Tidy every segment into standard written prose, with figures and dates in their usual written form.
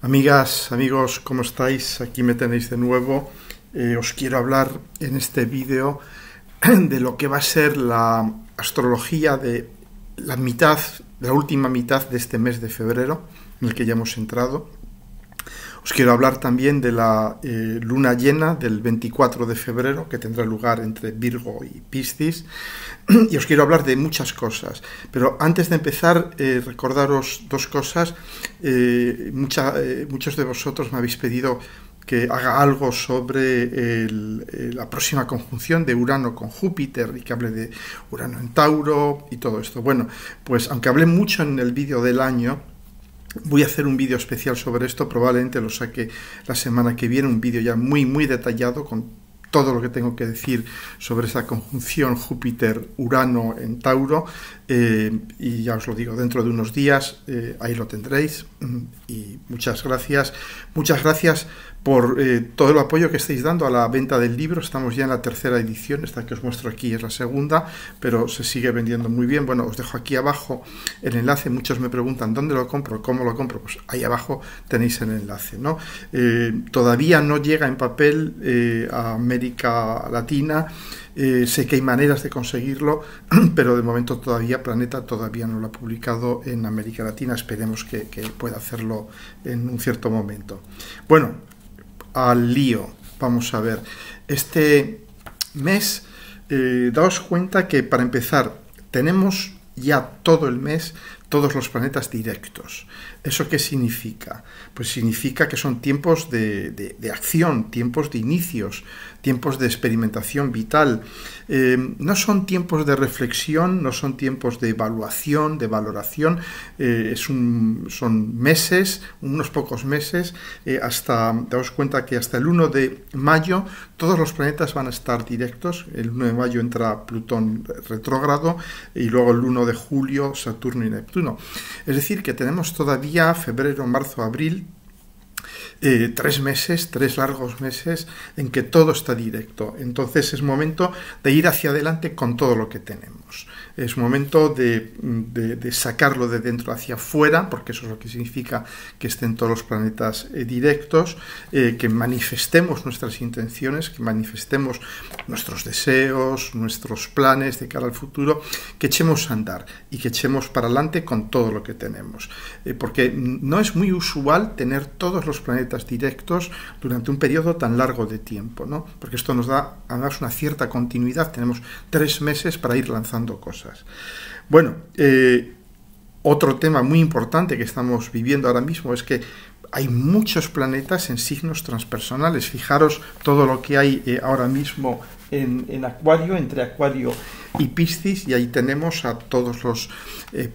Amigas, amigos, ¿cómo estáis? Aquí me tenéis de nuevo. Os quiero hablar en este vídeo de lo que va a ser la astrología de la última mitad de este mes de febrero, en el que ya hemos entrado. Os quiero hablar también de la luna llena del 24 de febrero, que tendrá lugar entre Virgo y Piscis. Y os quiero hablar de muchas cosas. Pero antes de empezar, recordaros dos cosas. Muchos de vosotros me habéis pedido que haga algo sobre la próxima conjunción de Urano con Júpiter y que hable de Urano en Tauro y todo esto. Bueno, pues aunque hablé mucho en el vídeo del año, voy a hacer un vídeo especial sobre esto, probablemente lo saque la semana que viene, un vídeo ya muy detallado con todo lo que tengo que decir sobre esa conjunción Júpiter-Urano en Tauro, y ya os lo digo, dentro de unos días ahí lo tendréis. Y muchas gracias por todo el apoyo que estáis dando a la venta del libro. Estamos ya en la tercera edición, esta que os muestro aquí es la segunda, pero se sigue vendiendo muy bien. Bueno, os dejo aquí abajo el enlace. Muchos me preguntan ¿dónde lo compro? ¿Cómo lo compro? Pues ahí abajo tenéis el enlace, ¿no? Todavía no llega en papel a América Latina. Sé que hay maneras de conseguirlo, pero de momento Planeta todavía no lo ha publicado en América Latina. Esperemos que pueda hacerlo en un cierto momento. Bueno, al lío. Vamos a ver. Este mes, daos cuenta que para empezar tenemos ya todo el mes todos los planetas directos. ¿Eso qué significa? Pues significa que son tiempos de acción, tiempos de inicios, tiempos de experimentación vital. No son tiempos de reflexión, no son tiempos de evaluación, de valoración. Son meses, unos pocos meses, daos cuenta que hasta el 1 de mayo todos los planetas van a estar directos. El 1 de mayo entra Plutón retrógrado y luego el 1 de julio Saturno y Neptuno. Es decir, que tenemos todavía febrero, marzo, abril, 3 largos meses en que todo está directo. Entonces es momento de ir hacia adelante con todo lo que tenemos. Es momento de sacarlo de dentro hacia afuera, porque eso es lo que significa que estén todos los planetas directos, que manifestemos nuestras intenciones, que manifestemos nuestros deseos, nuestros planes de cara al futuro, que echemos a andar y que echemos para adelante con todo lo que tenemos. Porque no es muy usual tener todos los planetas directos durante un periodo tan largo de tiempo, ¿no? Porque esto nos da además una cierta continuidad. Tenemos 3 meses para ir lanzando cosas. Bueno, otro tema muy importante que estamos viviendo ahora mismo es que hay muchos planetas en signos transpersonales. Fijaros todo lo que hay ahora mismo en Acuario, entre Acuario y Piscis, y ahí tenemos a todos los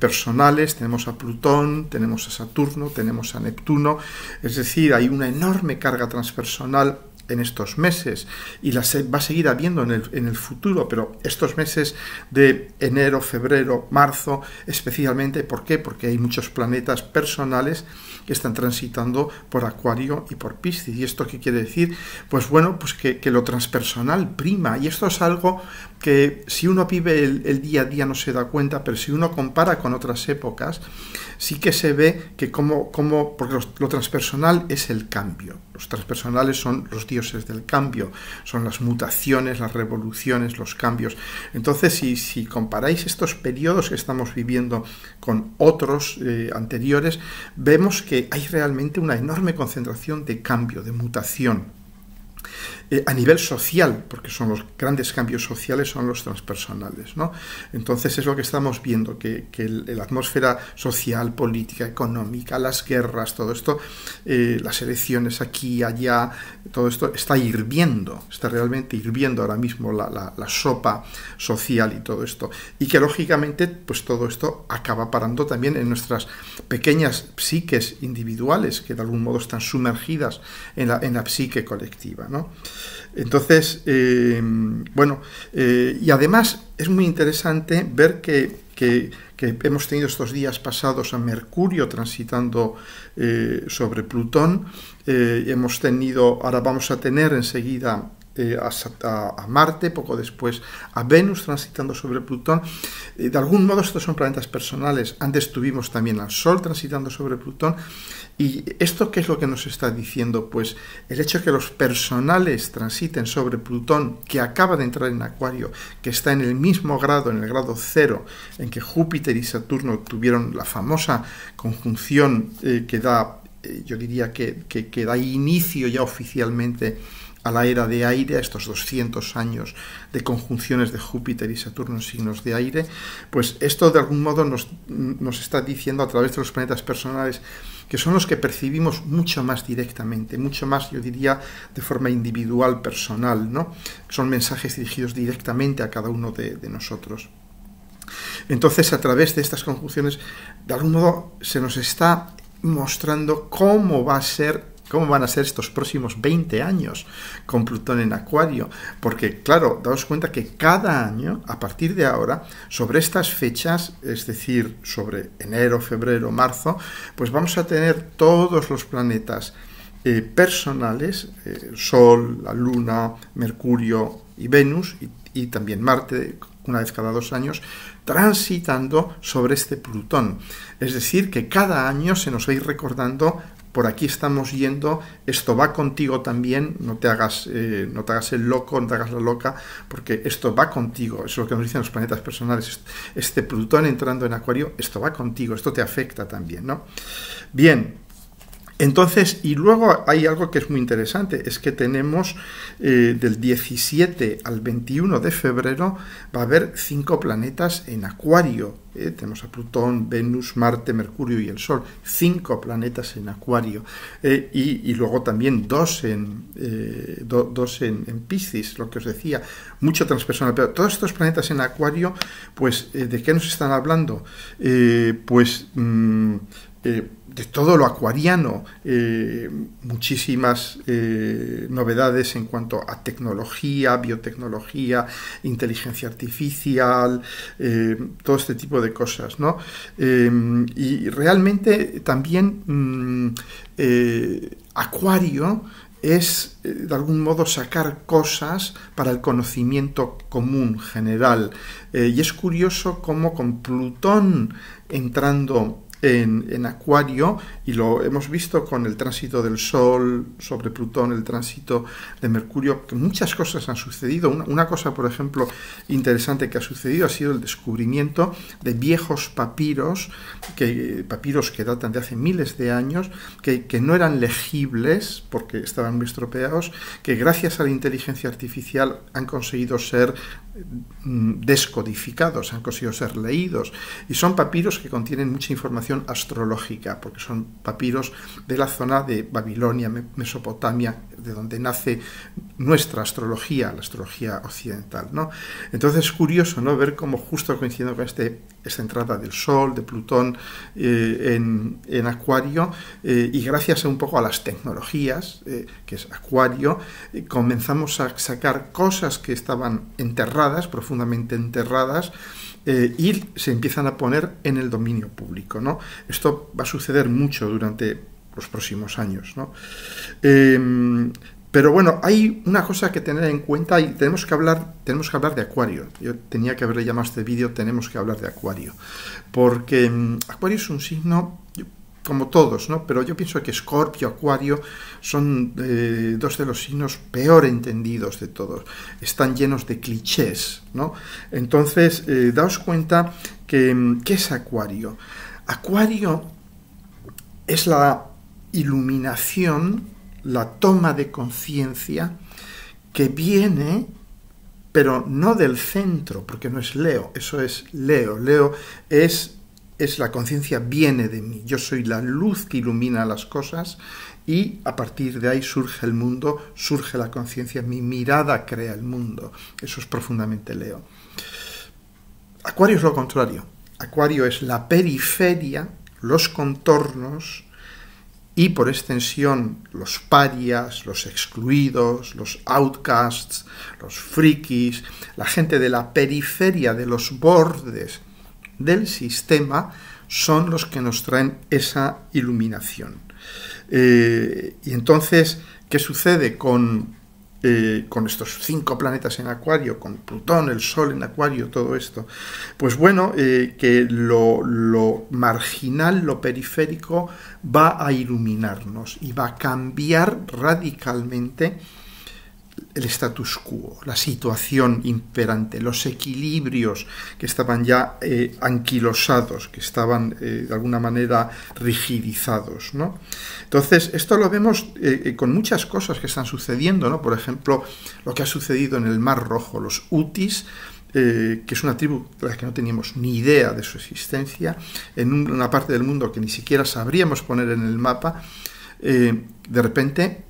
personales, tenemos a Plutón, tenemos a Saturno, tenemos a Neptuno. Es decir, hay una enorme carga transpersonal en estos meses y va a seguir habiendo en el futuro, pero estos meses de enero, febrero, marzo, especialmente, ¿por qué? Porque hay muchos planetas personales que están transitando por Acuario y por Piscis. ¿Y esto qué quiere decir? Pues bueno, pues que lo transpersonal prima, y esto es algo que si uno vive el día a día no se da cuenta, pero si uno compara con otras épocas, sí que se ve que porque lo transpersonal es el cambio. Los transpersonales son los dioses del cambio, son las mutaciones, las revoluciones, los cambios. Entonces, si comparáis estos periodos que estamos viviendo con otros anteriores, vemos que hay realmente una enorme concentración de cambio, de mutación. A nivel social, porque son los grandes cambios sociales, son los transpersonales, ¿no? Entonces es lo que estamos viendo, que la atmósfera social, política, económica, las guerras, todo esto, las elecciones aquí, allá, todo esto está hirviendo, está realmente hirviendo ahora mismo la sopa social y todo esto. Y que lógicamente, pues todo esto acaba parando también en nuestras pequeñas psiques individuales, que de algún modo están sumergidas en la psique colectiva, ¿no? Entonces, y además es muy interesante ver que hemos tenido estos días pasados a Mercurio transitando sobre Plutón. Ahora vamos a tener enseguida a Marte, poco después a Venus transitando sobre Plutón. De algún modo estos son planetas personales. Antes tuvimos también al Sol transitando sobre Plutón. ¿Y esto qué es lo que nos está diciendo? Pues el hecho de que los personales transiten sobre Plutón, que acaba de entrar en Acuario, que está en el mismo grado, en el grado 0, en que Júpiter y Saturno tuvieron la famosa conjunción que da, yo diría que da inicio ya oficialmente a la era de aire, a estos 200 años de conjunciones de Júpiter y Saturno en signos de aire. Pues esto de algún modo nos está diciendo a través de los planetas personales, que son los que percibimos mucho más directamente, mucho más, yo diría, de forma individual, personal, ¿no? Son mensajes dirigidos directamente a cada uno de nosotros. Entonces, a través de estas conjunciones, de algún modo se nos está mostrando cómo van a ser estos próximos 20 años con Plutón en Acuario, porque claro, daos cuenta que cada año, a partir de ahora, sobre estas fechas, es decir, sobre enero, febrero, marzo, pues vamos a tener todos los planetas personales, Sol, la Luna, Mercurio y Venus, y también Marte, una vez cada 2 años, transitando sobre este Plutón. Es decir, que cada año se nos va a ir recordando: por aquí estamos yendo, esto va contigo también, no te hagas el loco, no te hagas la loca, porque esto va contigo. Eso es lo que nos dicen los planetas personales. Este Plutón entrando en Acuario, esto va contigo, esto te afecta también, ¿no? Bien. Entonces, y luego hay algo que es muy interesante, es que tenemos del 17 al 21 de febrero va a haber 5 planetas en Acuario. Tenemos a Plutón, Venus, Marte, Mercurio y el Sol, 5 planetas en Acuario. Y luego también 2 en Piscis, lo que os decía, mucho transpersonal. Pero todos estos planetas en Acuario, pues, ¿de qué nos están hablando? De todo lo acuariano, muchísimas novedades en cuanto a tecnología, biotecnología, inteligencia artificial, todo este tipo de cosas, ¿no? Y realmente también Acuario es, de algún modo, sacar cosas para el conocimiento común, general. Y es curioso cómo con Plutón entrando en Acuario, y lo hemos visto con el tránsito del Sol sobre Plutón, el tránsito de Mercurio, que muchas cosas han sucedido. Una cosa, por ejemplo, interesante que ha sucedido ha sido el descubrimiento de viejos papiros que datan de hace miles de años, que no eran legibles porque estaban muy estropeados, que gracias a la inteligencia artificial han conseguido ser descodificados, han conseguido ser leídos, y son papiros que contienen mucha información astrológica, porque son papiros de la zona de Babilonia, Mesopotamia, de donde nace nuestra astrología, la astrología occidental, ¿no? Entonces es curioso, ¿no?, ver cómo, justo coincidiendo con esta entrada del Sol, de Plutón en Acuario, y gracias un poco a las tecnologías, que es Acuario, comenzamos a sacar cosas que estaban enterradas, profundamente enterradas, y se empiezan a poner en el dominio público, ¿no? Esto va a suceder mucho durante los próximos años, ¿no? Pero bueno, hay una cosa que tener en cuenta, y tenemos que hablar de Acuario. Yo tenía que haberle llamado a este vídeo "Tenemos que hablar de Acuario", porque Acuario es un signo, como todos, ¿no? Pero yo pienso que Escorpio, Acuario son 2 de los signos peor entendidos de todos. Están llenos de clichés, ¿no? Entonces, daos cuenta que ¿qué es Acuario? Acuario es la iluminación, la toma de conciencia que viene, pero no del centro, porque no es Leo, eso es Leo. Leo es la conciencia, viene de mí, yo soy la luz que ilumina las cosas, y a partir de ahí surge el mundo, surge la conciencia, mi mirada crea el mundo. Eso es profundamente Leo. Acuario es lo contrario. Acuario es la periferia, los contornos, y por extensión los parias, los excluidos, los outcasts, los frikis, la gente de la periferia, de los bordes del sistema, son los que nos traen esa iluminación. Y entonces, ¿qué sucede con con estos 5 planetas en Acuario, con Plutón, el Sol en Acuario, todo esto, pues bueno, que lo marginal, lo periférico, va a iluminarnos y va a cambiar radicalmente el status quo, la situación imperante, los equilibrios que estaban ya anquilosados, que estaban de alguna manera rigidizados, ¿no? Entonces, esto lo vemos con muchas cosas que están sucediendo, ¿no? Por ejemplo, lo que ha sucedido en el Mar Rojo, los Hutis, que es una tribu de la que no teníamos ni idea de su existencia, en una parte del mundo que ni siquiera sabríamos poner en el mapa, de repente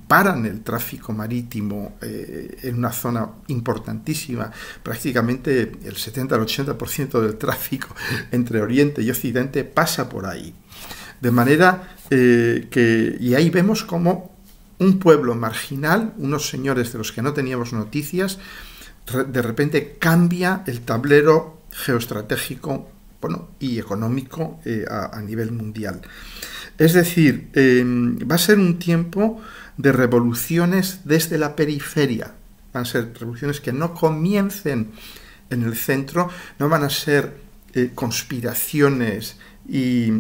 paran el tráfico marítimo en una zona importantísima. Prácticamente el 70 al 80% del tráfico entre Oriente y Occidente pasa por ahí. De manera y ahí vemos como un pueblo marginal, unos señores de los que no teníamos noticias, de repente cambia el tablero geoestratégico, bueno, y económico a nivel mundial. Es decir, va a ser un tiempo de revoluciones desde la periferia. Van a ser revoluciones que no comiencen en el centro, no van a ser conspiraciones y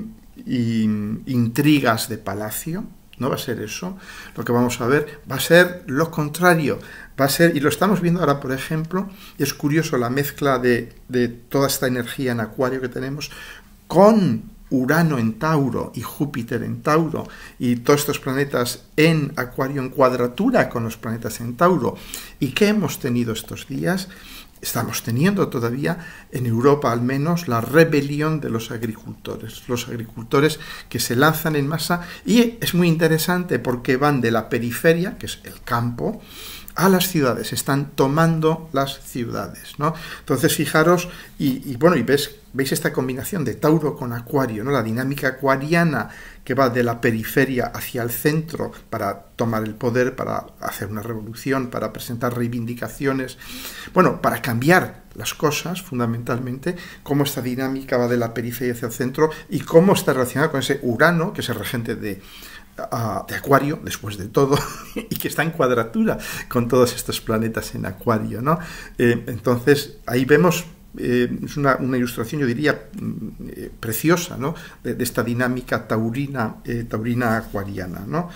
intrigas de palacio, no va a ser eso. Lo que vamos a ver va a ser lo contrario. Va a ser, y lo estamos viendo ahora, por ejemplo, y es curioso la mezcla de toda esta energía en Acuario que tenemos con Urano en Tauro y Júpiter en Tauro y todos estos planetas en Acuario en cuadratura con los planetas en Tauro. ¿Y qué hemos tenido estos días? Estamos teniendo todavía en Europa al menos la rebelión de los agricultores que se lanzan en masa, y es muy interesante porque van de la periferia, que es el campo, a las ciudades, están tomando las ciudades, ¿no? Entonces fijaros, y veis esta combinación de Tauro con Acuario, ¿no? La dinámica acuariana que va de la periferia hacia el centro para tomar el poder, para hacer una revolución, para presentar reivindicaciones, bueno, para cambiar las cosas fundamentalmente, cómo esta dinámica va de la periferia hacia el centro y cómo está relacionada con ese Urano, que es el regente de Acuario, después de todo, y que está en cuadratura con todos estos planetas en Acuario, ¿no? Entonces, ahí vemos, es una ilustración, yo diría, preciosa, ¿no? De esta dinámica taurina acuariana, ¿no?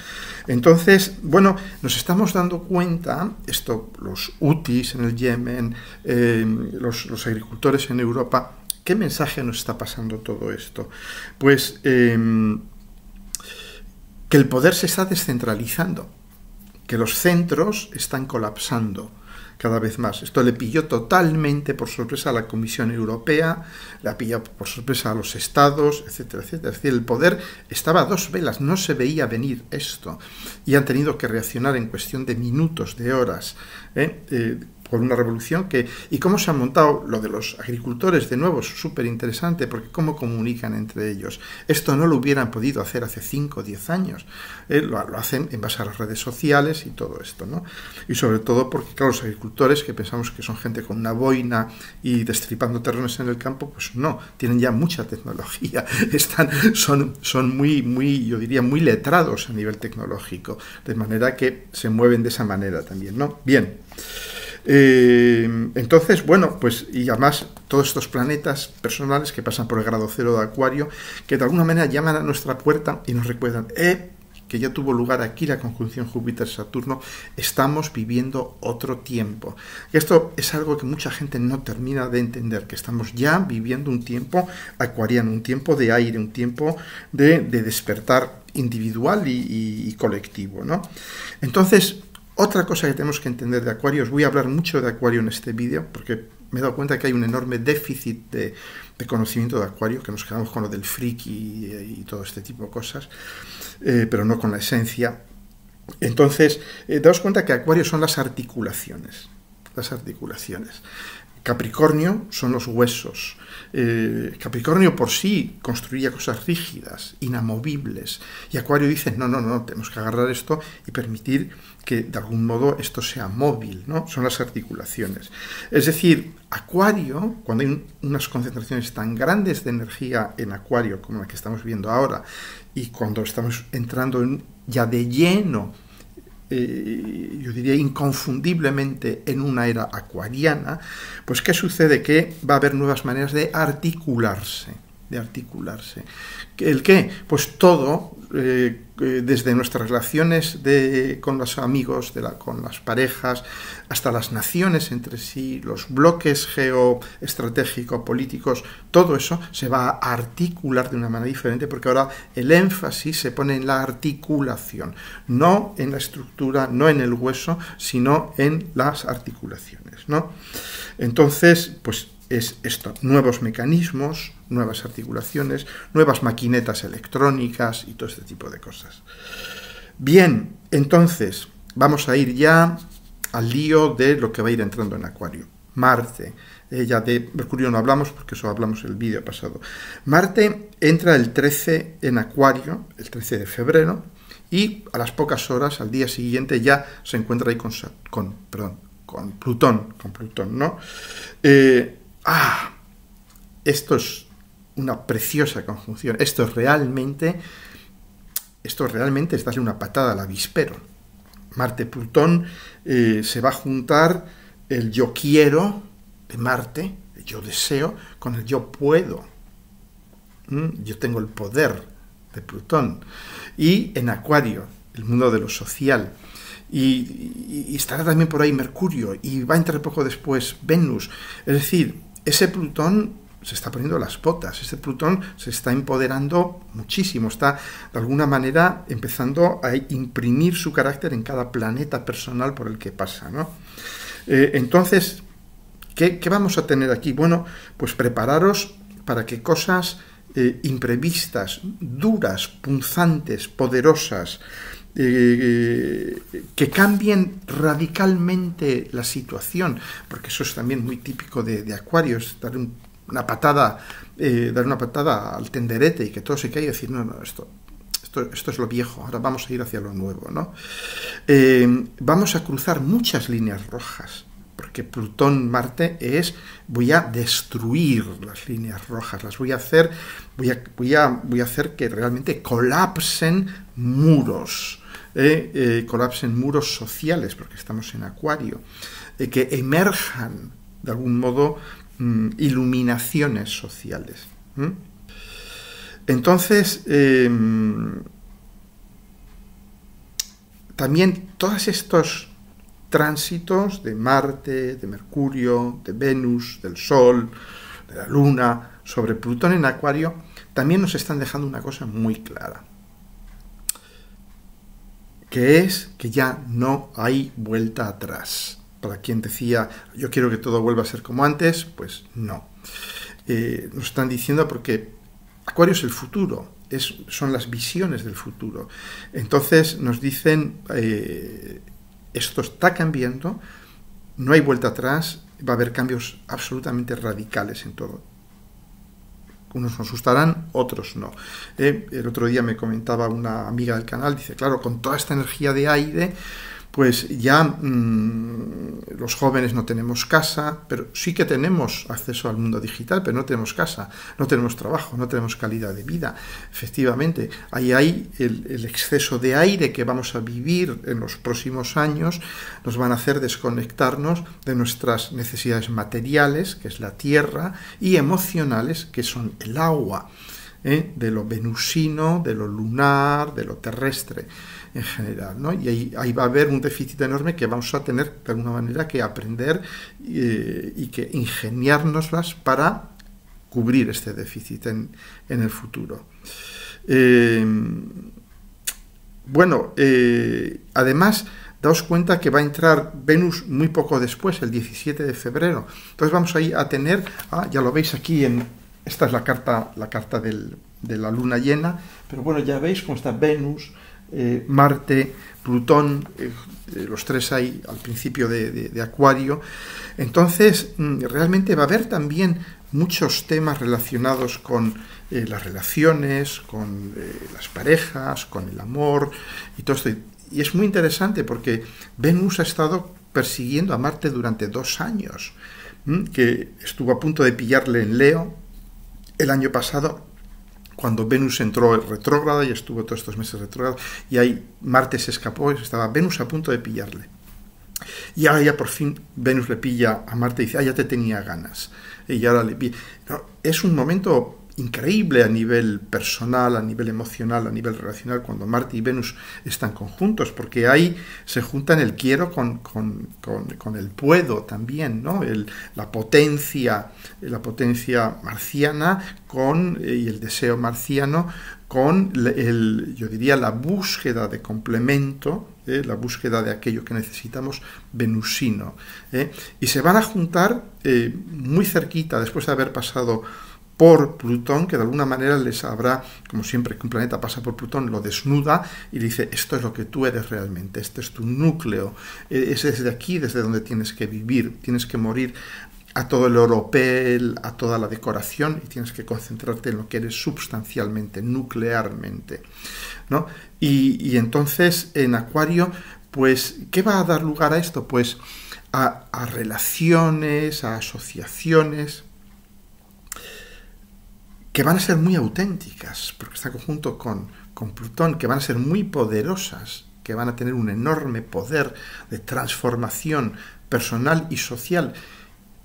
Entonces, bueno, nos estamos dando cuenta, los Hutis en el Yemen, los agricultores en Europa, ¿qué mensaje nos está pasando todo esto? Pues que el poder se está descentralizando, que los centros están colapsando cada vez más. Esto le pilló totalmente por sorpresa a la Comisión Europea, le ha pillado por sorpresa a los estados, etcétera, etcétera. Es decir, el poder estaba a dos velas, no se veía venir esto, y han tenido que reaccionar en cuestión de minutos, de horas, por una revolución y cómo se ha montado lo de los agricultores, de nuevo, es súper interesante, porque cómo comunican entre ellos. Esto no lo hubieran podido hacer hace 5 o 10 años. Lo hacen en base a las redes sociales y todo esto, ¿no? Y sobre todo porque, claro, los agricultores, que pensamos que son gente con una boina y destripando terrenos en el campo, pues no, tienen ya mucha tecnología, son muy, yo diría, muy letrados a nivel tecnológico, de manera que se mueven de esa manera también, ¿no? Bien. Entonces, bueno, pues y además todos estos planetas personales que pasan por el grado 0 de Acuario, que de alguna manera llaman a nuestra puerta y nos recuerdan que ya tuvo lugar aquí la conjunción Júpiter-Saturno, estamos viviendo otro tiempo. Esto es algo que mucha gente no termina de entender, que estamos ya viviendo un tiempo acuariano, un tiempo de aire, un tiempo de despertar individual y colectivo, ¿no? Entonces, otra cosa que tenemos que entender de Acuario, os voy a hablar mucho de Acuario en este vídeo, porque me he dado cuenta que hay un enorme déficit de conocimiento de Acuario, que nos quedamos con lo del friki y todo este tipo de cosas, pero no con la esencia. Entonces, daos cuenta que Acuario son las articulaciones. Capricornio son los huesos. Capricornio por sí construía cosas rígidas, inamovibles, y Acuario dice, no, tenemos que agarrar esto y permitir que de algún modo esto sea móvil, ¿no? Son las articulaciones. Es decir, Acuario, cuando hay unas concentraciones tan grandes de energía en Acuario como la que estamos viendo ahora, y cuando estamos entrando ya de lleno yo diría inconfundiblemente en una era acuariana, pues ¿qué sucede? Que va a haber nuevas maneras de articularse. ¿El qué? Pues todo, desde nuestras relaciones con los amigos, con las parejas, hasta las naciones entre sí, los bloques geoestratégico-políticos, todo eso se va a articular de una manera diferente, porque ahora el énfasis se pone en la articulación, no en la estructura, no en el hueso, sino en las articulaciones, ¿no? Entonces, pues es esto, nuevos mecanismos, nuevas articulaciones, nuevas maquinetas electrónicas y todo este tipo de cosas. Bien, entonces, vamos a ir ya al lío de lo que va a ir entrando en Acuario. Marte, ya de Mercurio no hablamos porque eso hablamos en el vídeo pasado. Marte entra el 13 en Acuario, el 13 de febrero, y a las pocas horas, al día siguiente, ya se encuentra ahí con Plutón, ¿no? Esto es una preciosa conjunción. Esto realmente es darle una patada al avispero. Marte-Plutón se va a juntar el yo quiero de Marte, el yo deseo, con el yo puedo. Yo tengo el poder de Plutón. Y en Acuario, el mundo de lo social. Y estará también por ahí Mercurio, y va a entrar poco después Venus. Es decir, ese Plutón se está poniendo las botas, ese Plutón se está empoderando muchísimo, está de alguna manera empezando a imprimir su carácter en cada planeta personal por el que pasa, ¿no? Entonces, ¿qué vamos a tener aquí? Bueno, pues prepararos para que cosas imprevistas, duras, punzantes, poderosas, que cambien radicalmente la situación, porque eso es también muy típico de Acuario, es dar una patada al tenderete y que todo se caiga y decir, no, esto es lo viejo, ahora vamos a ir hacia lo nuevo, ¿no? Vamos a cruzar muchas líneas rojas, porque Plutón-Marte voy a destruir las líneas rojas, las voy a hacer que realmente colapsen muros, colapsen muros sociales, porque estamos en Acuario, que emerjan de algún modo iluminaciones sociales. Entonces, también todos estos tránsitos de Marte, de Mercurio, de Venus, del Sol, de la Luna, sobre Plutón en Acuario, también nos están dejando una cosa muy clara, que es que ya no hay vuelta atrás. Para quien decía, yo quiero que todo vuelva a ser como antes, pues no. Nos están diciendo porque Acuario es el futuro, son las visiones del futuro. Entonces nos dicen, esto está cambiando, no hay vuelta atrás, va a haber cambios absolutamente radicales en todo. Unos nos gustarán, otros no. El otro día me comentaba una amiga del canal, dice, claro, con toda esta energía de aire, pues ya los jóvenes no tenemos casa, pero sí que tenemos acceso al mundo digital, pero no tenemos casa, no tenemos trabajo, no tenemos calidad de vida. Efectivamente, ahí hay el exceso de aire que vamos a vivir en los próximos años, nos van a hacer desconectarnos de nuestras necesidades materiales, que es la tierra, y emocionales, que son el agua, de lo venusino, de lo lunar, de lo terrestre en general, ¿no? Y ahí va a haber un déficit enorme que vamos a tener de alguna manera que aprender y que ingeniárnoslas para cubrir este déficit en el futuro. Además, daos cuenta que va a entrar Venus muy poco después, el 17 de febrero. Entonces vamos ahí a tener, ya lo veis aquí, esta es la carta de la luna llena, pero bueno, ya veis cómo está Venus, Marte, Plutón, los tres ahí al principio de Acuario. Entonces, realmente va a haber también muchos temas relacionados con las relaciones, con las parejas, con el amor y todo esto. Y es muy interesante porque Venus ha estado persiguiendo a Marte durante 2 años, que estuvo a punto de pillarle en Leo el año pasado, cuando Venus entró retrógrada y estuvo todos estos meses retrógrada, y ahí Marte se escapó y estaba Venus a punto de pillarle. Y ahora ya por fin Venus le pilla a Marte y dice, ya te tenía ganas. Y ahora le pilla. No, es un momento increíble a nivel personal, a nivel emocional, a nivel relacional, cuando Marte y Venus están conjuntos, porque ahí se juntan el quiero con el puedo también, ¿no? La potencia marciana y el deseo marciano con yo diría, la búsqueda de complemento, la búsqueda de aquello que necesitamos venusino. Y se van a juntar muy cerquita, después de haber pasado por Plutón, que de alguna manera les habrá, como siempre que un planeta pasa por Plutón, lo desnuda y le dice, esto es lo que tú eres realmente, este es tu núcleo, es desde aquí desde donde tienes que vivir, tienes que morir a todo el oropel, a toda la decoración, y tienes que concentrarte en lo que eres substancialmente, nuclearmente, ¿no? Y entonces en Acuario, pues, ¿qué va a dar lugar a esto? Pues a relaciones, a asociaciones que van a ser muy auténticas, porque está conjunto con Plutón, que van a ser muy poderosas, que van a tener un enorme poder de transformación personal y social,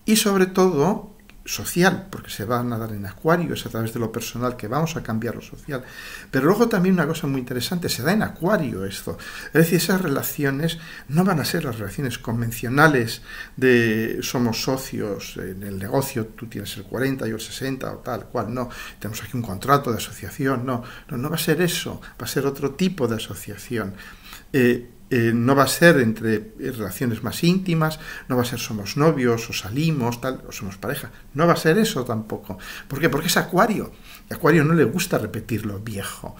y sobre todo social, porque se van a dar en Acuario, es a través de lo personal que vamos a cambiar lo social. Pero luego también una cosa muy interesante, se da en Acuario esto, es decir, esas relaciones no van a ser las relaciones convencionales de somos socios en el negocio, tú tienes el 40, yo el 60 o tal cual, no, tenemos aquí un contrato de asociación, no va a ser eso, va a ser otro tipo de asociación. No va a ser entre relaciones más íntimas, no va a ser somos novios o salimos, tal, o somos pareja. No va a ser eso tampoco. ¿Por qué? Porque es Acuario. A Acuario no le gusta repetir lo viejo.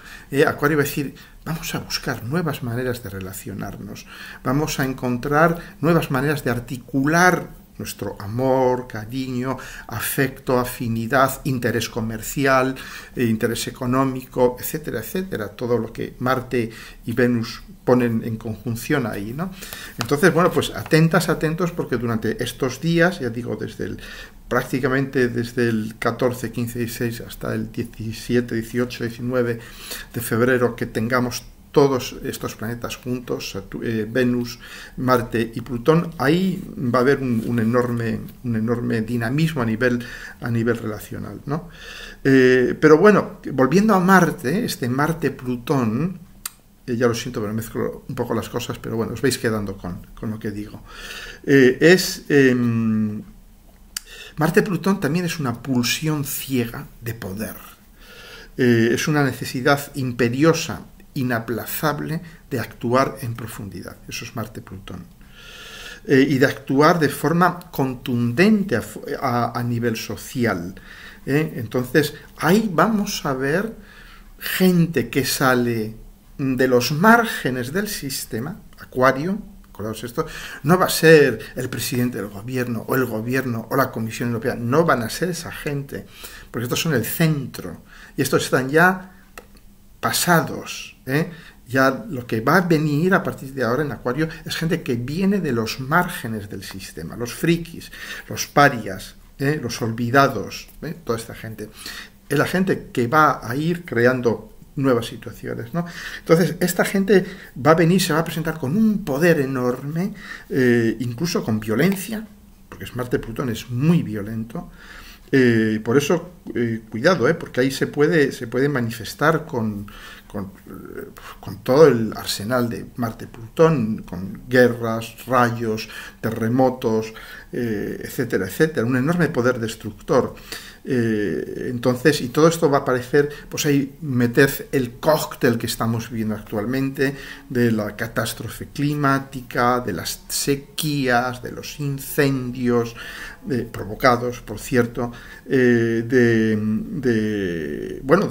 Acuario va a decir, vamos a buscar nuevas maneras de relacionarnos, vamos a encontrar nuevas maneras de articular nuestro amor, cariño, afecto, afinidad, interés comercial, interés económico, etcétera, etcétera, todo lo que Marte y Venus ponen en conjunción ahí, ¿no? Entonces, bueno, pues atentos, porque durante estos días, ya digo, prácticamente desde el 14, 15, 16 hasta el 17, 18, 19 de febrero, que tengamos todos estos planetas juntos, Venus, Marte y Plutón, ahí va a haber un enorme dinamismo a nivel relacional, ¿no? Pero bueno, volviendo a Marte, este Marte-Plutón, ya lo siento, pero mezclo un poco las cosas, pero bueno, os vais quedando con lo que digo. Marte-Plutón también es una pulsión ciega de poder. Es una necesidad imperiosa, inaplazable, de actuar en profundidad. Eso es Marte-Plutón. Y de actuar de forma contundente a nivel social. Entonces, ahí vamos a ver gente que sale de los márgenes del sistema, Acuario, acordaos esto, no va a ser el presidente del gobierno o el gobierno o la Comisión Europea, no van a ser esa gente, porque estos son el centro, y estos están ya pasados, Ya lo que va a venir a partir de ahora en Acuario es gente que viene de los márgenes del sistema, los frikis, los parias, los olvidados, toda esta gente. Es la gente que va a ir creando nuevas situaciones, ¿no? Entonces, esta gente va a venir, se va a presentar con un poder enorme, incluso con violencia, porque Marte-Plutón es muy violento. Por eso, cuidado, porque ahí se puede manifestar con todo el arsenal de Marte-Plutón, con guerras, rayos, terremotos, etcétera, etcétera, un enorme poder destructor. Entonces, y todo esto va a aparecer, pues ahí meted el cóctel que estamos viviendo actualmente, de la catástrofe climática, de las sequías, de los incendios, provocados, por cierto, de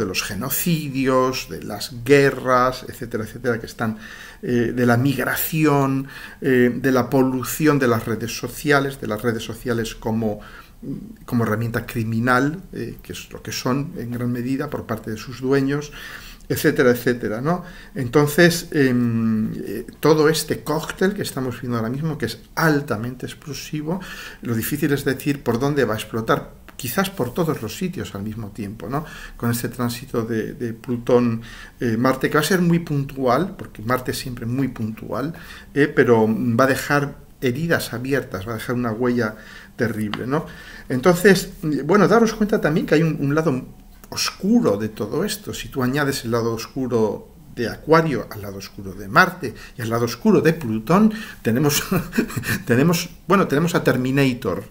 los genocidios, de las guerras, etcétera, etcétera, que están, de la migración, de la polución de las redes sociales como herramienta criminal, que es lo que son en gran medida por parte de sus dueños, etcétera, etcétera, ¿no? Entonces, todo este cóctel que estamos viendo ahora mismo, que es altamente explosivo, lo difícil es decir por dónde va a explotar. quizás por todos los sitios al mismo tiempo, ¿no? Con este tránsito de Plutón-Marte, que va a ser muy puntual, porque Marte es siempre muy puntual, pero va a dejar heridas abiertas, va a dejar una huella terrible, ¿no? Entonces, bueno, daros cuenta también que hay un lado oscuro de todo esto. Si tú añades el lado oscuro de Acuario al lado oscuro de Marte y al lado oscuro de Plutón, tenemos a Terminator.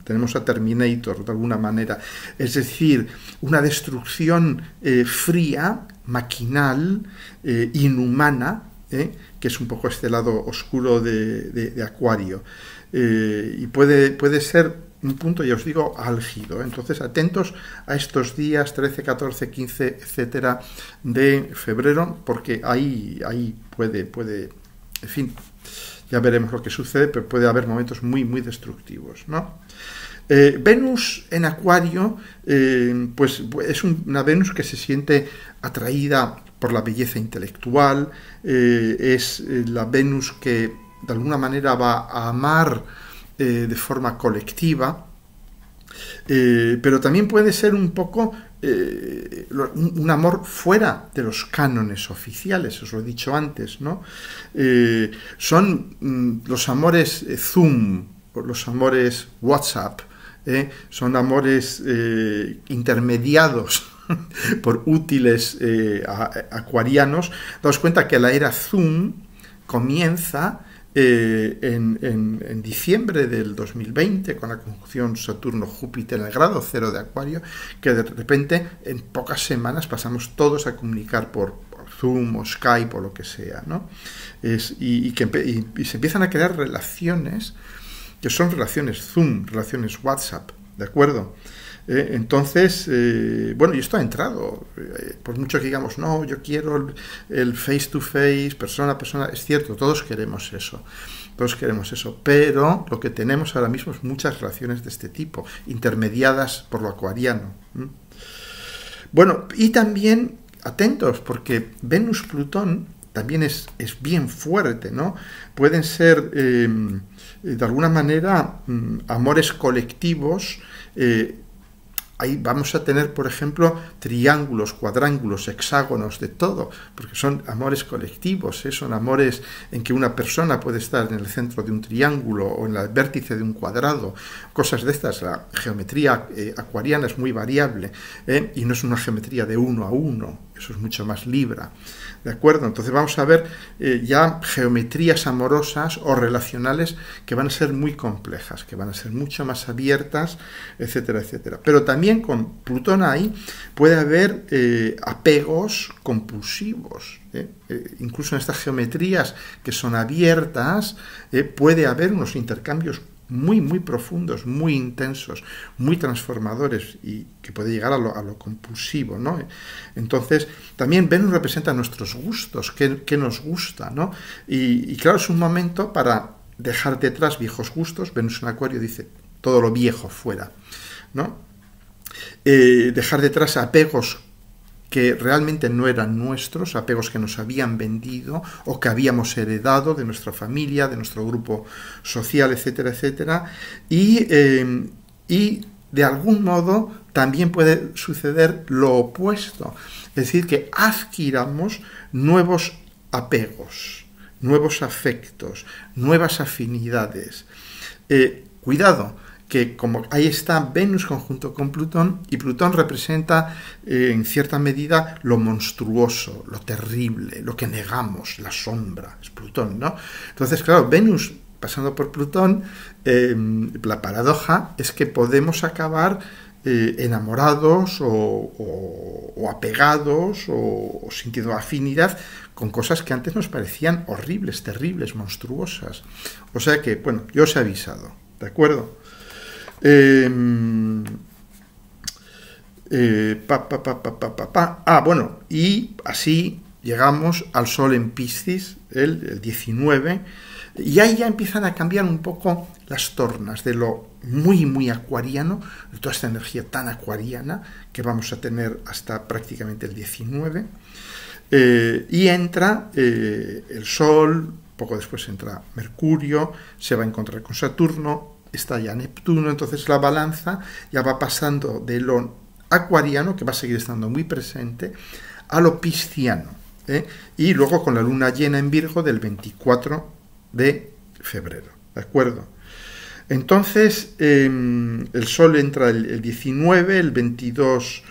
Tenemos a Terminator de alguna manera, es decir, una destrucción fría, maquinal, inhumana, que es un poco este lado oscuro de Acuario, y puede ser un punto, ya os digo, álgido. Entonces, atentos a estos días 13, 14, 15, etcétera, de febrero, porque ahí puede, en fin, ya veremos lo que sucede, pero puede haber momentos muy, muy destructivos, ¿no? Venus en Acuario, pues es una Venus que se siente atraída por la belleza intelectual, es la Venus que de alguna manera va a amar de forma colectiva, pero también puede ser un poco un amor fuera de los cánones oficiales, os lo he dicho antes, ¿no? Son los amores Zoom, los amores WhatsApp, son amores intermediados por útiles acuarianos. Daos cuenta que la era Zoom comienza en diciembre del 2020, con la conjunción Saturno-Júpiter en el grado 0 de Acuario, que de repente en pocas semanas pasamos todos a comunicar por Zoom o Skype o lo que sea, ¿no? Y se empiezan a crear relaciones que son relaciones Zoom, relaciones WhatsApp, ¿de acuerdo? Entonces, bueno, y esto ha entrado, por mucho que digamos, no, yo quiero el face to face, persona a persona, es cierto, todos queremos eso, pero lo que tenemos ahora mismo es muchas relaciones de este tipo, intermediadas por lo acuariano. Bueno, y también, atentos, porque Venus-Plutón también es bien fuerte, ¿no? Pueden ser, de alguna manera, amores colectivos. Ahí vamos a tener, por ejemplo, triángulos, cuadrángulos, hexágonos, de todo, porque son amores colectivos, son amores en que una persona puede estar en el centro de un triángulo o en el vértice de un cuadrado, cosas de estas. La geometría acuariana es muy variable, y no es una geometría de 1 a 1, eso es mucho más Libra, ¿de acuerdo? Entonces vamos a ver ya geometrías amorosas o relacionales que van a ser muy complejas, que van a ser mucho más abiertas, etcétera, etcétera. Pero también con Plutón ahí puede haber apegos compulsivos. Incluso en estas geometrías que son abiertas puede haber unos intercambios muy, muy profundos, muy intensos, muy transformadores, y que puede llegar a lo compulsivo, ¿no? Entonces, también Venus representa nuestros gustos, qué nos gusta, ¿no? Y claro, es un momento para dejar detrás viejos gustos. Venus en Acuario dice, todo lo viejo fuera, ¿no? Dejar detrás apegos que realmente no eran nuestros, apegos que nos habían vendido o que habíamos heredado de nuestra familia, de nuestro grupo social, etcétera, etcétera. Y de algún modo también puede suceder lo opuesto, es decir, que adquiramos nuevos apegos, nuevos afectos, nuevas afinidades. Cuidado, que como ahí está Venus conjunto con Plutón, y Plutón representa en cierta medida lo monstruoso, lo terrible, lo que negamos, la sombra, es Plutón, ¿no? Entonces, claro, Venus pasando por Plutón, la paradoja es que podemos acabar enamorados o apegados o sintiendo afinidad con cosas que antes nos parecían horribles, terribles, monstruosas. O sea que, bueno, yo os he avisado, ¿de acuerdo? Bueno, y así llegamos al Sol en Piscis, el 19, y ahí ya empiezan a cambiar un poco las tornas de lo muy, muy acuariano, de toda esta energía tan acuariana que vamos a tener hasta prácticamente el 19, y entra el Sol, poco después entra Mercurio, se va a encontrar con Saturno, está ya Neptuno, entonces la balanza ya va pasando de lo acuariano, que va a seguir estando muy presente, a lo pisciano, y luego con la luna llena en Virgo del 24 de febrero, ¿de acuerdo? Entonces, el Sol entra el 19, el 22...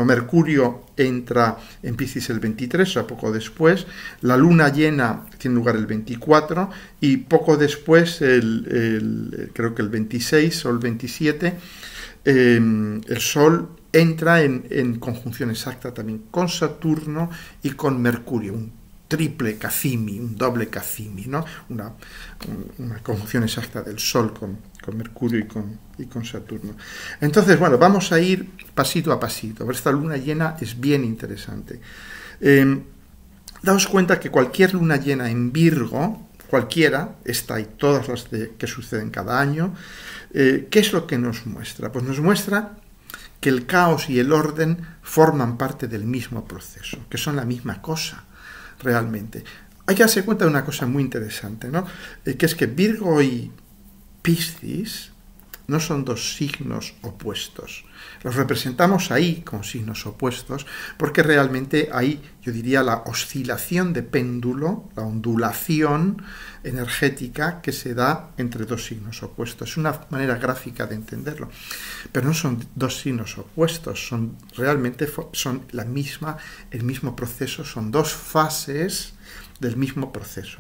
Mercurio entra en Piscis el 23, o sea, poco después. La luna llena tiene lugar el 24 y poco después, creo que el 26 o el 27, el Sol entra en conjunción exacta también con Saturno y con Mercurio, un triple Cazimi, un doble Cazimi, ¿no? Una conjunción exacta del Sol con Mercurio y con Saturno. Entonces, bueno, vamos a ir pasito a pasito. Esta luna llena es bien interesante. Daos cuenta que cualquier luna llena en Virgo, cualquiera, esta y todas las que suceden cada año, ¿qué es lo que nos muestra? Pues nos muestra que el caos y el orden forman parte del mismo proceso, que son la misma cosa. Realmente. Hay que darse cuenta de una cosa muy interesante, ¿no? Que es que Virgo y Piscis no son dos signos opuestos. Los representamos ahí con signos opuestos porque realmente hay, yo diría, la oscilación de péndulo, la ondulación energética que se da entre dos signos opuestos. Es una manera gráfica de entenderlo. Pero no son dos signos opuestos, realmente son el mismo proceso, son dos fases del mismo proceso.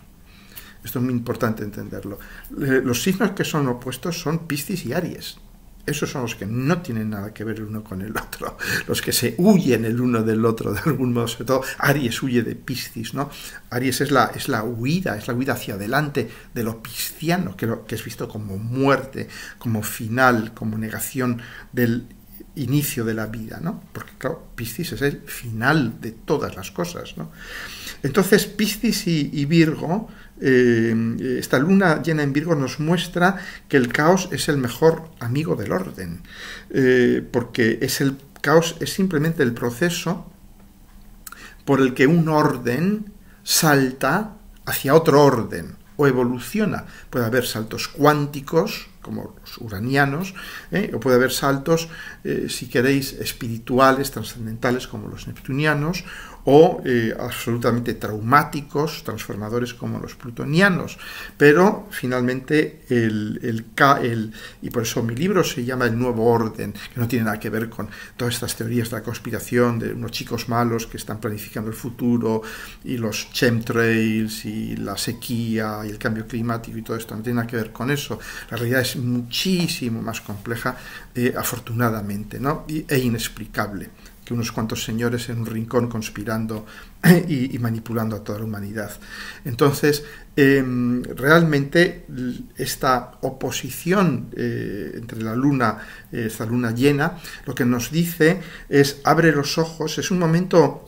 Esto es muy importante entenderlo. Los signos que son opuestos son Piscis y Aries. Esos son los que no tienen nada que ver el uno con el otro, los que se huyen el uno del otro de algún modo. Sobre todo Aries huye de Piscis, ¿no? Aries es la huida hacia adelante de lo pisciano, que es visto como muerte, como final, como negación del inicio de la vida, ¿no? Porque claro, Piscis es el final de todas las cosas, ¿no? Entonces Piscis y Virgo, esta luna llena en Virgo nos muestra que el caos es el mejor amigo del orden, porque el caos es simplemente el proceso por el que un orden salta hacia otro orden o evoluciona. Puede haber saltos cuánticos, como los uranianos, o puede haber saltos, si queréis, espirituales, trascendentales, como los neptunianos, o absolutamente traumáticos, transformadores, como los plutonianos. Pero finalmente y por eso mi libro se llama El Nuevo Orden, que no tiene nada que ver con todas estas teorías de la conspiración de unos chicos malos que están planificando el futuro, y los chemtrails y la sequía y el cambio climático y todo esto. No tiene nada que ver con eso. La realidad es muchísimo más compleja, afortunadamente, ¿no? E inexplicable, que unos cuantos señores en un rincón conspirando y manipulando a toda la humanidad. Entonces, realmente esta oposición entre la luna, esta luna llena, lo que nos dice es: abre los ojos. Es un momento,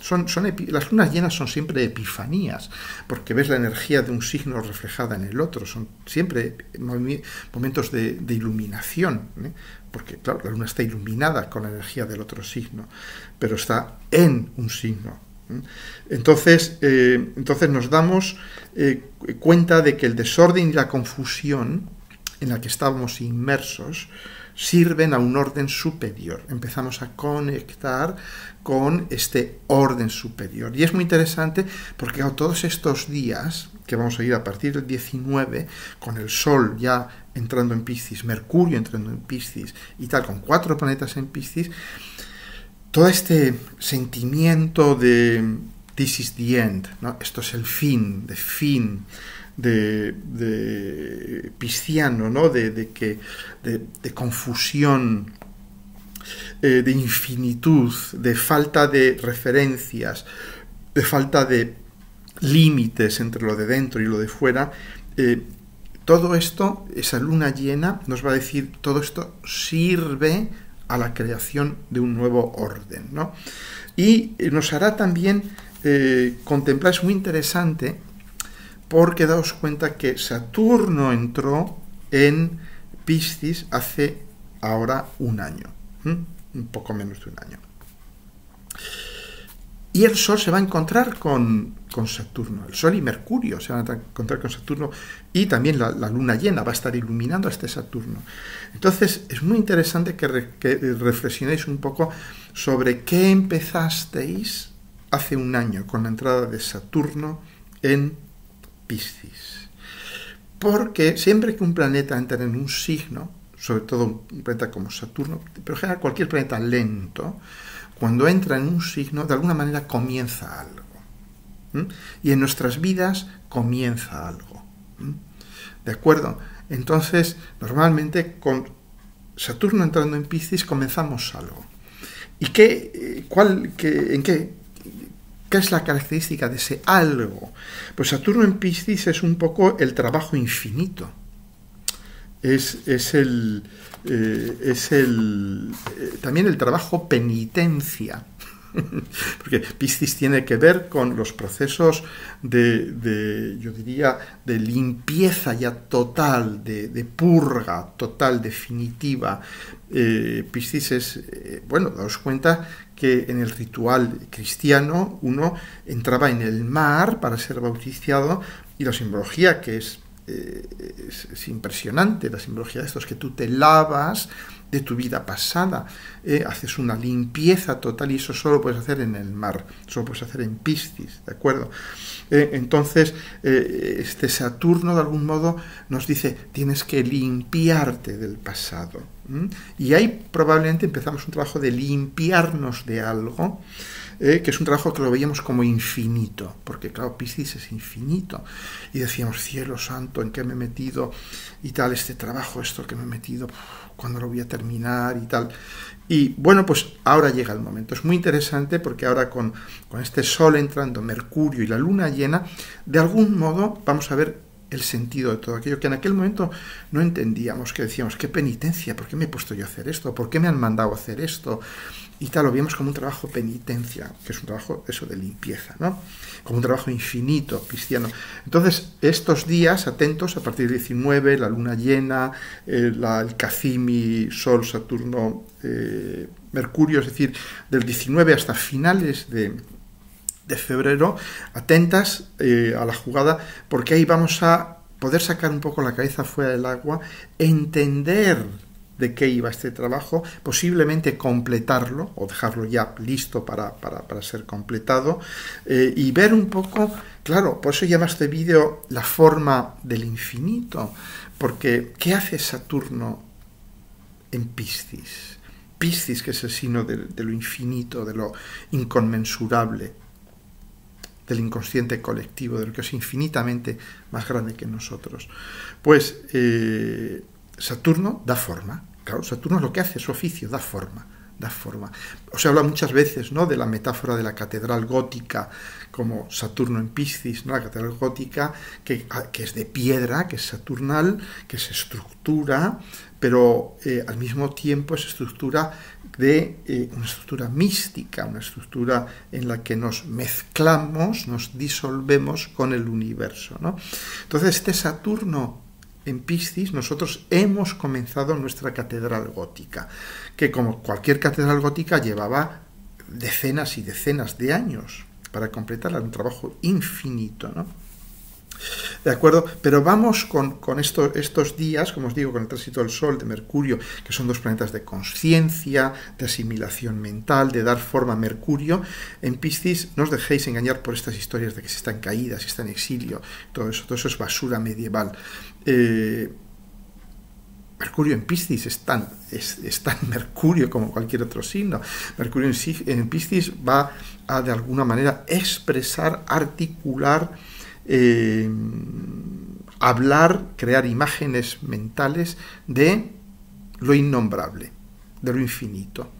las lunas llenas son siempre epifanías, porque ves la energía de un signo reflejada en el otro, son siempre momentos de iluminación, porque claro, la luna está iluminada con la energía del otro signo, pero está en un signo. Entonces nos damos cuenta de que el desorden y la confusión en la que estábamos inmersos sirven a un orden superior. Empezamos a conectar con este orden superior. Y es muy interesante porque todos estos días, que vamos a ir a partir del 19, con el Sol ya entrando en Piscis, Mercurio entrando en Piscis y tal, con 4 planetas en Piscis, todo este sentimiento de this is the end, ¿no? Esto es el fin de pisciano, ¿no? de confusión, de infinitud, de falta de referencias, de falta de límites entre lo de dentro y lo de fuera. Todo esto, esa luna llena nos va a decir, todo esto sirve a la creación de un nuevo orden, ¿no? Y nos hará también contemplar, es muy interesante, porque daos cuenta que Saturno entró en Piscis hace ahora un año, un poco menos de un año. Y el Sol se va a encontrar con Saturno, el Sol y Mercurio se van a encontrar con Saturno, y también la luna llena va a estar iluminando a este Saturno. Entonces es muy interesante que reflexionéis un poco sobre qué empezasteis hace un año con la entrada de Saturno en Piscis. Porque siempre que un planeta entra en un signo, sobre todo un planeta como Saturno, pero en general cualquier planeta lento, cuando entra en un signo, de alguna manera comienza algo. Y en nuestras vidas comienza algo. ¿De acuerdo? Entonces, normalmente con Saturno entrando en Piscis comenzamos algo. ¿Y qué es la característica de ese algo? Pues Saturno en Piscis es un poco el trabajo infinito. También el trabajo penitencia, porque Piscis tiene que ver con los procesos yo diría, de limpieza ya total, de purga total, definitiva. Piscis es, daos cuenta que en el ritual cristiano uno entraba en el mar para ser bautizado, y la simbología que es impresionante, la simbología de esto es que tú te lavas de tu vida pasada, haces una limpieza total, y eso solo puedes hacer en el mar, solo puedes hacer en Piscis, ¿de acuerdo? Entonces, este Saturno de algún modo nos dice, tienes que limpiarte del pasado, y ahí probablemente empezamos un trabajo de limpiarnos de algo, que es un trabajo que lo veíamos como infinito, porque claro, Piscis es infinito, y decíamos, cielo santo, ¿en qué me he metido? Y tal, este trabajo, esto que me he metido, ¿cuándo lo voy a terminar? Y tal. Y bueno, pues ahora llega el momento. Es muy interesante porque ahora con este Sol entrando, Mercurio y la luna llena, de algún modo vamos a ver el sentido de todo aquello que en aquel momento no entendíamos, que decíamos, qué penitencia, ¿por qué me he puesto yo a hacer esto? ¿Por qué me han mandado a hacer esto? Y tal, lo vimos como un trabajo penitencia, que es un trabajo, eso, de limpieza, ¿no? Como un trabajo infinito, pisciano. Entonces, estos días, atentos, a partir del 19, la luna llena, el Cazimi, Sol, Saturno, Mercurio, es decir, del 19 hasta finales de febrero, atentas a la jugada, porque ahí vamos a poder sacar un poco la cabeza fuera del agua, entender de qué iba este trabajo, posiblemente completarlo o dejarlo ya listo para ser completado, y ver un poco, claro, por eso llama este vídeo la forma del infinito, porque ¿qué hace Saturno en Piscis? Piscis, que es el signo de lo infinito, de lo inconmensurable, del inconsciente colectivo, de lo que es infinitamente más grande que nosotros. Pues Saturno da forma. Claro, Saturno lo que hace, su oficio, da forma. Se habla muchas veces, ¿no?, de la metáfora de la catedral gótica como Saturno en Piscis, ¿no? La catedral gótica que es de piedra, que es saturnal, que se estructura, pero al mismo tiempo es estructura una estructura mística, una estructura en la que nos mezclamos, nos disolvemos con el universo, ¿no? Entonces, este Saturno en Piscis, nosotros hemos comenzado nuestra catedral gótica, que como cualquier catedral gótica llevaba decenas y decenas de años para completarla, un trabajo infinito, ¿no? ¿De acuerdo? Pero vamos con estos días, como os digo, con el tránsito del Sol, de Mercurio, que son dos planetas de conciencia, de asimilación mental, de dar forma a Mercurio. En Piscis no os dejéis engañar por estas historias de que se está en caída, se está en exilio, todo eso es basura medieval. Mercurio en Piscis es tan Mercurio como cualquier otro signo. Mercurio en Piscis va a, de alguna manera, expresar, articular, hablar, crear imágenes mentales de lo innombrable, de lo infinito.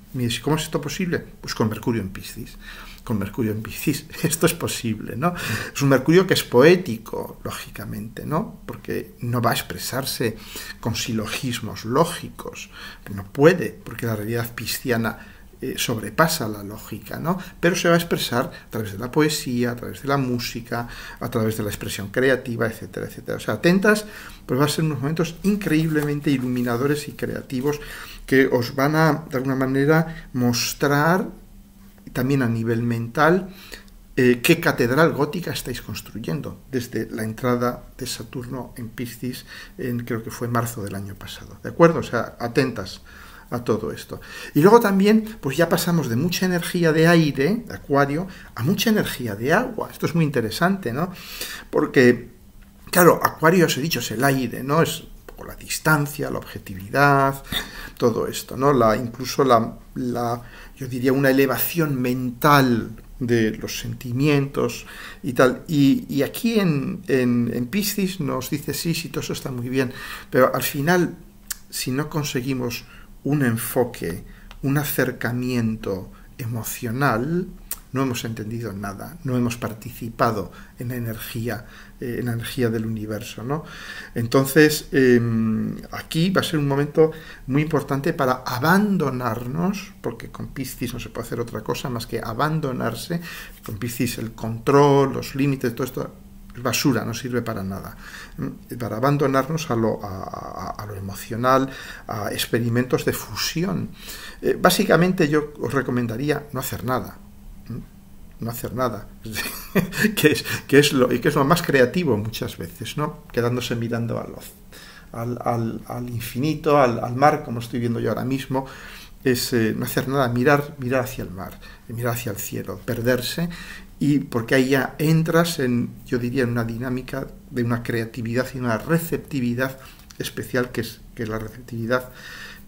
¿Cómo es esto posible? Pues con Mercurio en Piscis. Con Mercurio en Piscis esto es posible, ¿no? Es un Mercurio que es poético, lógicamente, ¿no? Porque no va a expresarse con silogismos lógicos, no puede, porque la realidad pisciana sobrepasa la lógica, ¿no? Pero se va a expresar a través de la poesía, a través de la música, a través de la expresión creativa, etcétera, etcétera. O sea, atentas, pues va a ser unos momentos increíblemente iluminadores y creativos que os van a, de alguna manera, mostrar también a nivel mental, qué catedral gótica estáis construyendo desde la entrada de Saturno en Piscis, creo que fue marzo del año pasado, ¿de acuerdo? O sea, atentas a todo esto. Y luego también, pues ya pasamos de mucha energía de aire, de Acuario, a mucha energía de agua. Esto es muy interesante, ¿no? Porque, claro, Acuario, os he dicho, es el aire, ¿no? Es un poco la distancia, la objetividad, todo esto, ¿no? Incluso yo diría, una elevación mental de los sentimientos y tal. Y aquí en Piscis nos dice, sí, todo eso está muy bien, pero al final, si no conseguimos un enfoque, un acercamiento emocional, no hemos entendido nada, no hemos participado en la energía del universo, ¿no? Entonces, aquí va a ser un momento muy importante para abandonarnos, porque con Piscis no se puede hacer otra cosa más que abandonarse. Con Piscis el control, los límites, todo esto es basura, no sirve para nada. Para abandonarnos a lo emocional, a experimentos de fusión. Básicamente yo os recomendaría no hacer nada. No hacer nada, que es lo más creativo muchas veces, ¿no? Quedándose mirando al infinito, al mar, como estoy viendo yo ahora mismo, es no hacer nada, mirar hacia el mar, mirar hacia el cielo, perderse, y porque ahí ya entras yo diría, en una dinámica de una creatividad y una receptividad especial, que es la receptividad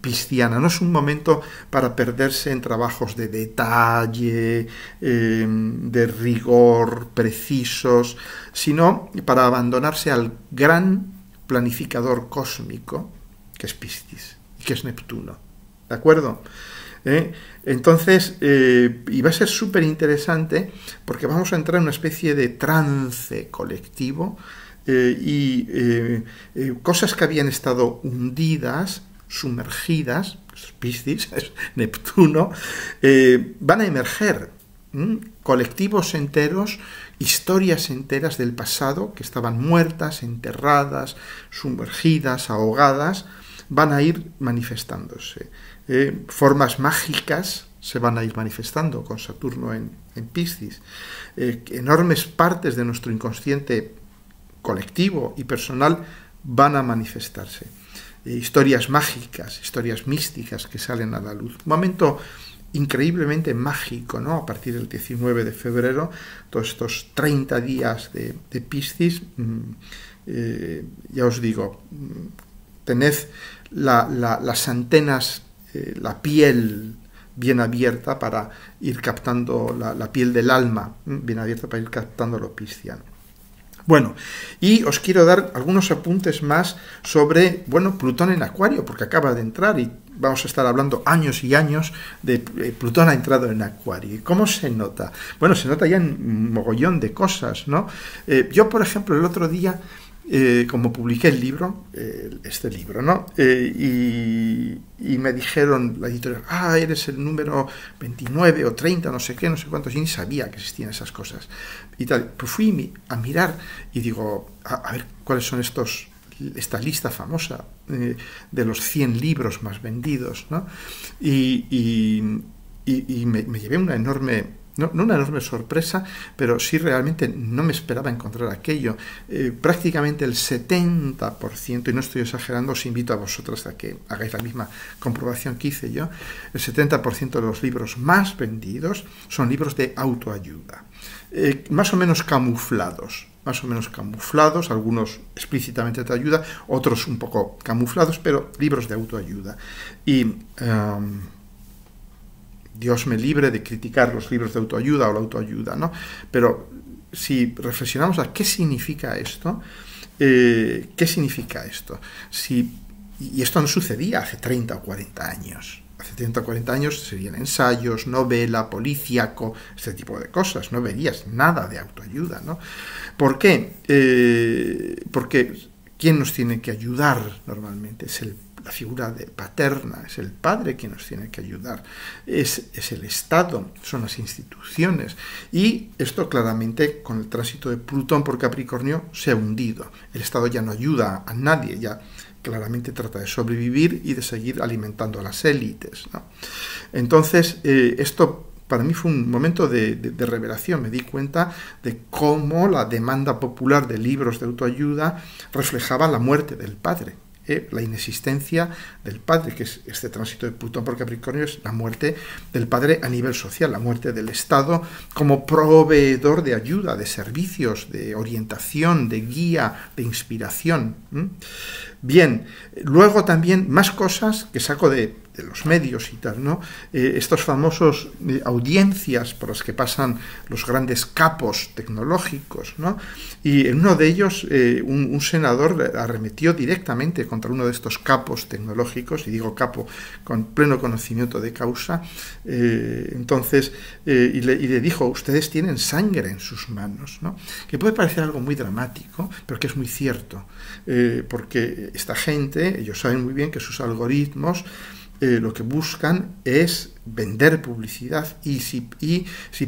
pisciana. No es un momento para perderse en trabajos de detalle, de rigor precisos, sino para abandonarse al gran planificador cósmico, que es Piscis y que es Neptuno. ¿De acuerdo? Entonces, y va a ser súper interesante porque vamos a entrar en una especie de trance colectivo, cosas que habían estado hundidas, sumergidas, Piscis, Neptuno, van a emerger colectivos enteros, historias enteras del pasado que estaban muertas, enterradas, sumergidas, ahogadas, van a ir manifestándose. Formas mágicas se van a ir manifestando con Saturno en Piscis. Enormes partes de nuestro inconsciente colectivo y personal van a manifestarse. Historias mágicas, historias místicas que salen a la luz. Un momento increíblemente mágico, ¿no? A partir del 19 de febrero, todos estos 30 días de Piscis, ya os digo, tened las antenas, la piel bien abierta para ir captando, la piel del alma bien abierta para ir captando lo pisciano. Bueno, y os quiero dar algunos apuntes más sobre, Plutón en Acuario, porque acaba de entrar y vamos a estar hablando años y años de Plutón ha entrado en Acuario. ¿Y cómo se nota? Bueno, se nota ya en un mogollón de cosas, ¿no? Yo, por ejemplo, el otro día, como publiqué el libro, este libro, ¿no? Y me dijeron la editorial, eres el número 29 o 30, no sé qué, no sé cuántos, y ni sabía que existían esas cosas. Y tal, pues fui a mirar y digo, a ver, ¿cuáles son esta lista famosa de los 100 libros más vendidos, ¿no? Y me llevé una enorme... No una enorme sorpresa, pero sí realmente no me esperaba encontrar aquello. Prácticamente el 70%, y no estoy exagerando, os invito a vosotras a que hagáis la misma comprobación que hice yo, el 70% de los libros más vendidos son libros de autoayuda, más o menos camuflados, algunos explícitamente de ayuda, otros un poco camuflados, pero libros de autoayuda. Y... Dios me libre de criticar los libros de autoayuda o la autoayuda, ¿no? Pero si reflexionamos a qué significa esto, y esto no sucedía hace 30 o 40 años. Hace 30 o 40 años serían ensayos, novela, policíaco, este tipo de cosas. No verías nada de autoayuda, ¿no? ¿Por qué? Porque ¿quién nos tiene que ayudar normalmente? Es la figura paterna, es el padre quien nos tiene que ayudar, es el Estado, son las instituciones, y esto claramente con el tránsito de Plutón por Capricornio se ha hundido. El Estado ya no ayuda a nadie, ya claramente trata de sobrevivir y de seguir alimentando a las élites, ¿no? Entonces, esto para mí fue un momento de revelación. Me di cuenta de cómo la demanda popular de libros de autoayuda reflejaba la muerte del padre. La inexistencia del padre, que es este tránsito de Plutón por Capricornio, es la muerte del padre a nivel social, la muerte del Estado como proveedor de ayuda, de servicios, de orientación, de guía, de inspiración. Bien, luego también más cosas que saco de los medios y tal, ¿no? Estos famosos audiencias por las que pasan los grandes capos tecnológicos, ¿no? Y en uno de ellos un senador arremetió directamente contra uno de estos capos tecnológicos, y digo capo con pleno conocimiento de causa, entonces, y le dijo: ustedes tienen sangre en sus manos, ¿no? Que puede parecer algo muy dramático, pero que es muy cierto, porque esta gente, ellos saben muy bien que sus algoritmos lo que buscan es vender publicidad, y si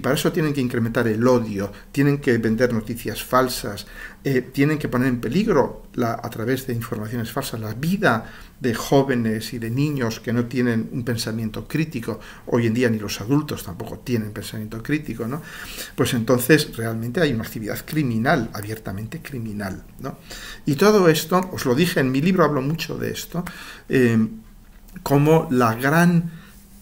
para eso tienen que incrementar el odio, tienen que vender noticias falsas, tienen que poner en peligro a través de informaciones falsas la vida de jóvenes y de niños que no tienen un pensamiento crítico. Hoy en día ni los adultos tampoco tienen pensamiento crítico, ¿no? Pues entonces realmente hay una actividad criminal, abiertamente criminal, ¿no? Y todo esto, os lo dije en mi libro, hablo mucho de esto, como la gran,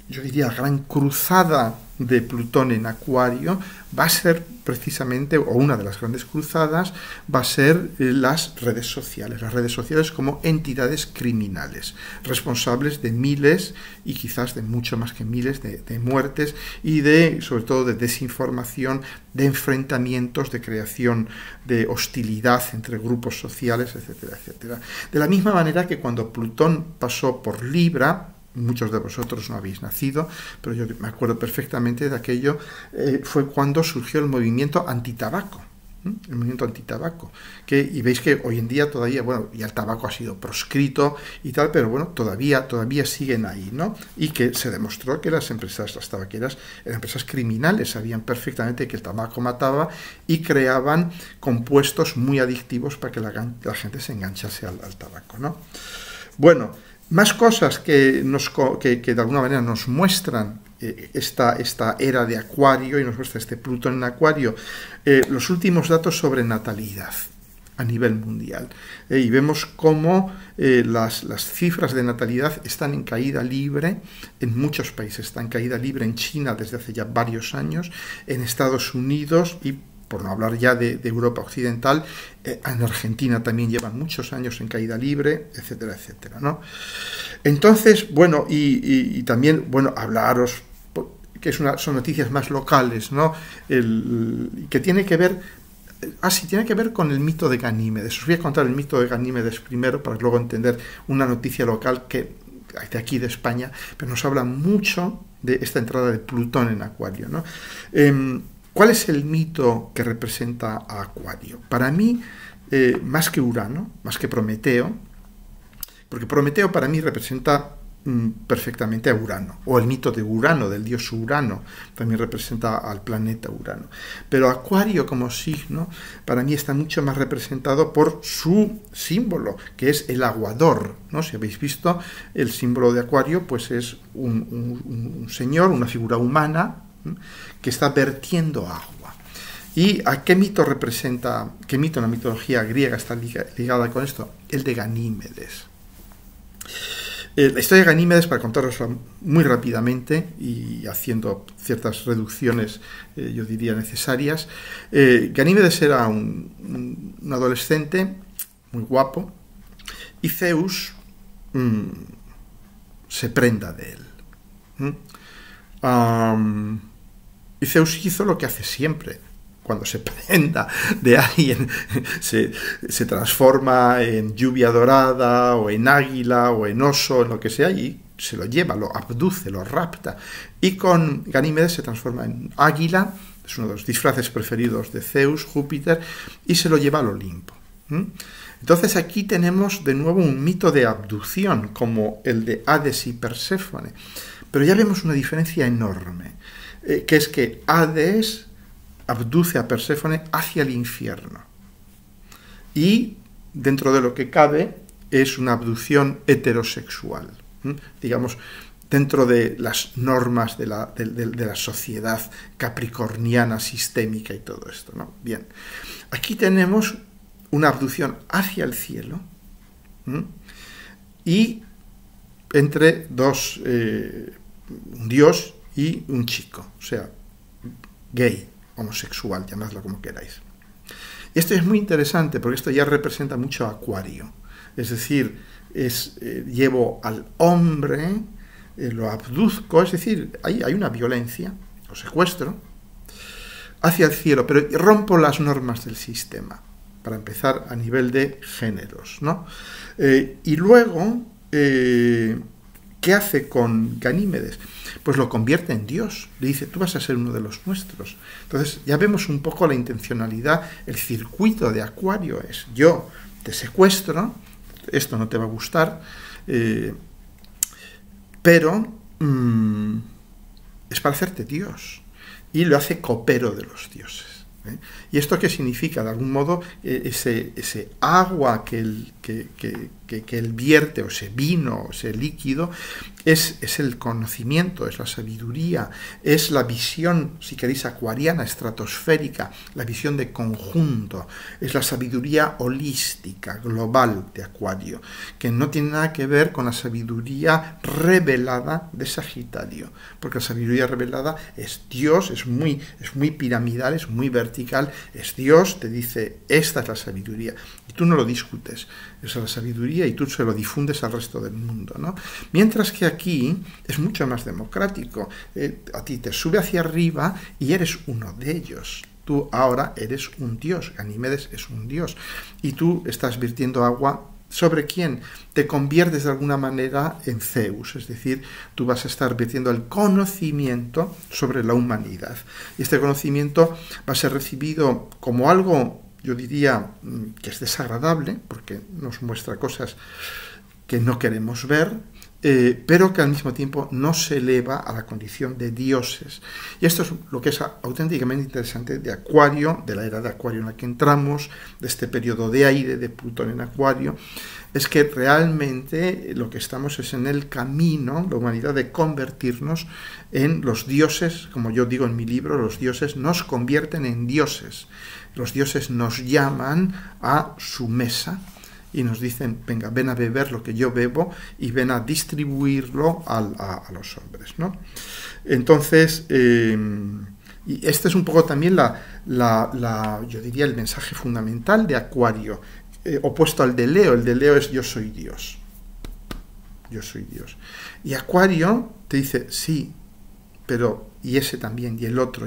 yo diría, gran cruzada de Plutón en Acuario va a ser precisamente, o una de las grandes cruzadas, va a ser las redes sociales como entidades criminales, responsables de miles y quizás de mucho más que miles de muertes y sobre todo de desinformación, de enfrentamientos, de creación de hostilidad entre grupos sociales, etcétera, etcétera. De la misma manera que cuando Plutón pasó por Libra, muchos de vosotros no habéis nacido, pero yo me acuerdo perfectamente de aquello, fue cuando surgió el movimiento antitabaco, el movimiento antitabaco, y veis que hoy en día todavía, bueno, ya el tabaco ha sido proscrito y tal, pero bueno, todavía siguen ahí, ¿no? Y que se demostró que las tabaqueras eran empresas criminales, sabían perfectamente que el tabaco mataba y creaban compuestos muy adictivos para que la gente se enganchase al tabaco, ¿no? Bueno, más cosas que de alguna manera nos muestran esta era de Acuario y nos muestra este Plutón en Acuario, los últimos datos sobre natalidad a nivel mundial. Y vemos cómo las cifras de natalidad están en caída libre en muchos países. Está en caída libre en China desde hace ya varios años, en Estados Unidos y, por no hablar ya de Europa Occidental, en Argentina también llevan muchos años en caída libre, etcétera, etcétera, ¿no? Entonces, bueno, y también, bueno, hablaros, que son noticias más locales, ¿no? Que tiene que ver, tiene que ver con el mito de Ganímedes. Os voy a contar el mito de Ganímedes primero, para luego entender una noticia local que de aquí de España, pero nos habla mucho de esta entrada de Plutón en Acuario, ¿no? ¿Cuál es el mito que representa a Acuario? Para mí, más que Urano, más que Prometeo, porque Prometeo para mí representa perfectamente a Urano, o el mito de Urano, del dios Urano, también representa al planeta Urano. Pero Acuario como signo, para mí está mucho más representado por su símbolo, que es el aguador, ¿no? Si habéis visto, el símbolo de Acuario, pues es un señor, una figura humana, que está vertiendo agua. ¿Y a qué mito representa, qué mito en la mitología griega está ligada con esto? El de Ganímedes. La historia de Ganímedes, para contaros muy rápidamente y haciendo ciertas reducciones, yo diría necesarias, Ganímedes era un adolescente muy guapo y Zeus se prenda de él. Y Zeus hizo lo que hace siempre. Cuando se prenda de alguien, se transforma en lluvia dorada, o en águila, o en oso, en lo que sea, y se lo lleva, lo abduce, lo rapta. Y con Ganímedes se transforma en águila, es uno de los disfraces preferidos de Zeus, Júpiter, y se lo lleva al Olimpo. Entonces aquí tenemos de nuevo un mito de abducción, como el de Hades y Perséfone. Pero ya vemos una diferencia enorme, que es que Hades abduce a Perséfone hacia el infierno. Y, dentro de lo que cabe, es una abducción heterosexual. Digamos, dentro de las normas de la sociedad capricorniana, sistémica y todo esto, ¿no? Bien, aquí tenemos una abducción hacia el cielo, y entre dos, un dios y un chico, o sea, gay, homosexual, llamadlo como queráis. Y esto es muy interesante porque esto ya representa mucho a Acuario, es decir, llevo al hombre, lo abduzco, es decir, hay una violencia, lo secuestro, hacia el cielo, pero rompo las normas del sistema, para empezar a nivel de géneros, ¿no? Y luego, ¿qué hace con Ganímedes? Pues lo convierte en Dios, le dice, tú vas a ser uno de los nuestros. Entonces ya vemos un poco la intencionalidad, el circuito de Acuario es, yo te secuestro, esto no te va a gustar, pero es para hacerte Dios, y lo hace copero de los dioses. ¿Y esto qué significa? De algún modo, ese agua que él vierte, o ese vino, ese líquido, es el conocimiento, es la sabiduría, es la visión, si queréis, acuariana, estratosférica, la visión de conjunto, es la sabiduría holística, global de Acuario, que no tiene nada que ver con la sabiduría revelada de Sagitario, porque la sabiduría revelada es Dios, es muy piramidal, es muy vertical, es Dios, te dice, esta es la sabiduría, y tú no lo discutes, esa es la sabiduría, y tú se lo difundes al resto del mundo, ¿no? Mientras que aquí es mucho más democrático, a ti te sube hacia arriba y eres uno de ellos. Tú ahora eres un dios, Ganímedes es un dios, y tú estás vertiendo agua. ¿Sobre quién? Te conviertes de alguna manera en Zeus, es decir, tú vas a estar vertiendo el conocimiento sobre la humanidad. Y este conocimiento va a ser recibido como algo, yo diría, que es desagradable, porque nos muestra cosas que no queremos ver, pero que al mismo tiempo no se eleva a la condición de dioses. Y esto es lo que es auténticamente interesante de Acuario, de la era de Acuario en la que entramos, de este periodo de aire de Plutón en Acuario, es que realmente lo que estamos es en el camino, la humanidad, de convertirnos en los dioses, como yo digo en mi libro, los dioses nos convierten en dioses. Los dioses nos llaman a su mesa, y nos dicen, venga, ven a beber lo que yo bebo y ven a distribuirlo a los hombres, ¿no? Entonces, y este es un poco también yo diría, el mensaje fundamental de Acuario, opuesto al de Leo. El de Leo es yo soy Dios. Yo soy Dios. Y Acuario te dice, sí, pero y ese también, y el otro,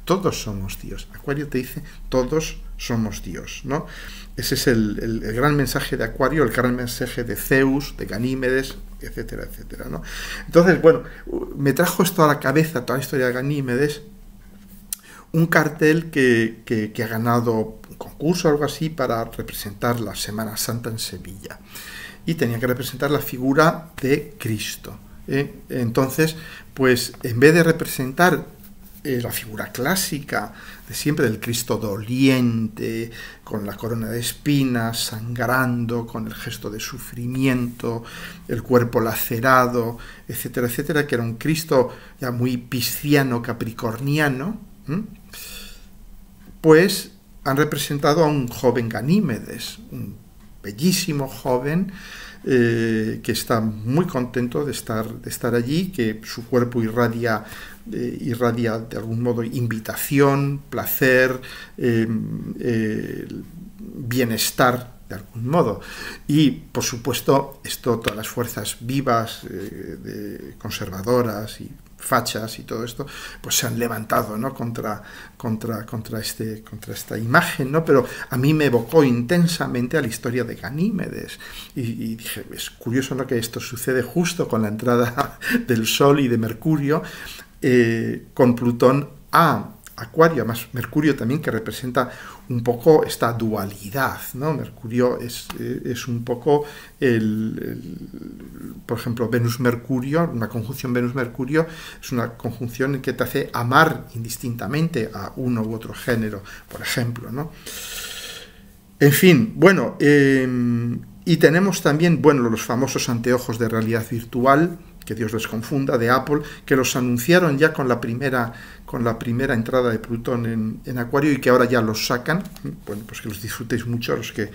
todos somos Dios. Acuario te dice, todos somos Dios, ¿no? Ese es el gran mensaje de Acuario, el gran mensaje de Zeus, de Ganímedes, etcétera, etcétera, ¿no? Entonces, bueno, me trajo esto a la cabeza, toda la historia de Ganímedes, un cartel que ha ganado un concurso o algo así para representar la Semana Santa en Sevilla. Y tenía que representar la figura de Cristo. Entonces, pues en vez de representar la figura clásica de siempre del Cristo doliente, con la corona de espinas, sangrando, con el gesto de sufrimiento, el cuerpo lacerado, etcétera, etcétera, que era un Cristo ya muy pisciano, capricorniano, pues han representado a un joven Ganímedes, un bellísimo joven, que está muy contento de estar allí, que su cuerpo irradia de algún modo invitación, placer, bienestar de algún modo. Y por supuesto todas las fuerzas vivas, conservadoras y fachas y todo esto, pues se han levantado, ¿no? contra esta imagen, ¿no? Pero a mí me evocó intensamente a la historia de Ganímedes y dije, es curioso, ¿no?, que esto sucede justo con la entrada del Sol y de Mercurio, con Plutón a Acuario, además Mercurio también, que representa un poco esta dualidad, ¿no? Mercurio es un poco por ejemplo, Venus-Mercurio, una conjunción Venus-Mercurio es una conjunción que te hace amar indistintamente a uno u otro género, por ejemplo, ¿no? En fin, bueno, y tenemos también, bueno, los famosos anteojos de realidad virtual, que Dios les confunda, de Apple, que los anunciaron ya con la primera entrada de Plutón en Acuario y que ahora ya los sacan. Bueno, pues que los disfrutéis mucho los que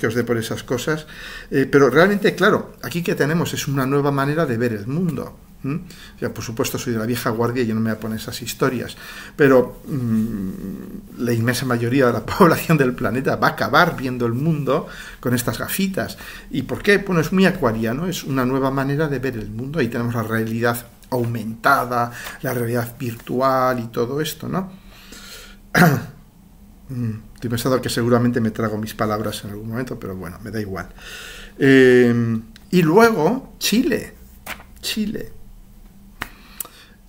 os dé por esas cosas. Pero realmente, claro, aquí que tenemos es una nueva manera de ver el mundo. O sea, por supuesto soy de la vieja guardia y yo no me voy a poner esas historias, pero la inmensa mayoría de la población del planeta va a acabar viendo el mundo con estas gafitas. ¿Y por qué? Bueno, es muy acuariano, es una nueva manera de ver el mundo. Ahí tenemos la realidad aumentada, la realidad virtual y todo esto, ¿no? Estoy pensando que seguramente me trago mis palabras en algún momento, pero bueno, me da igual. Y luego, Chile.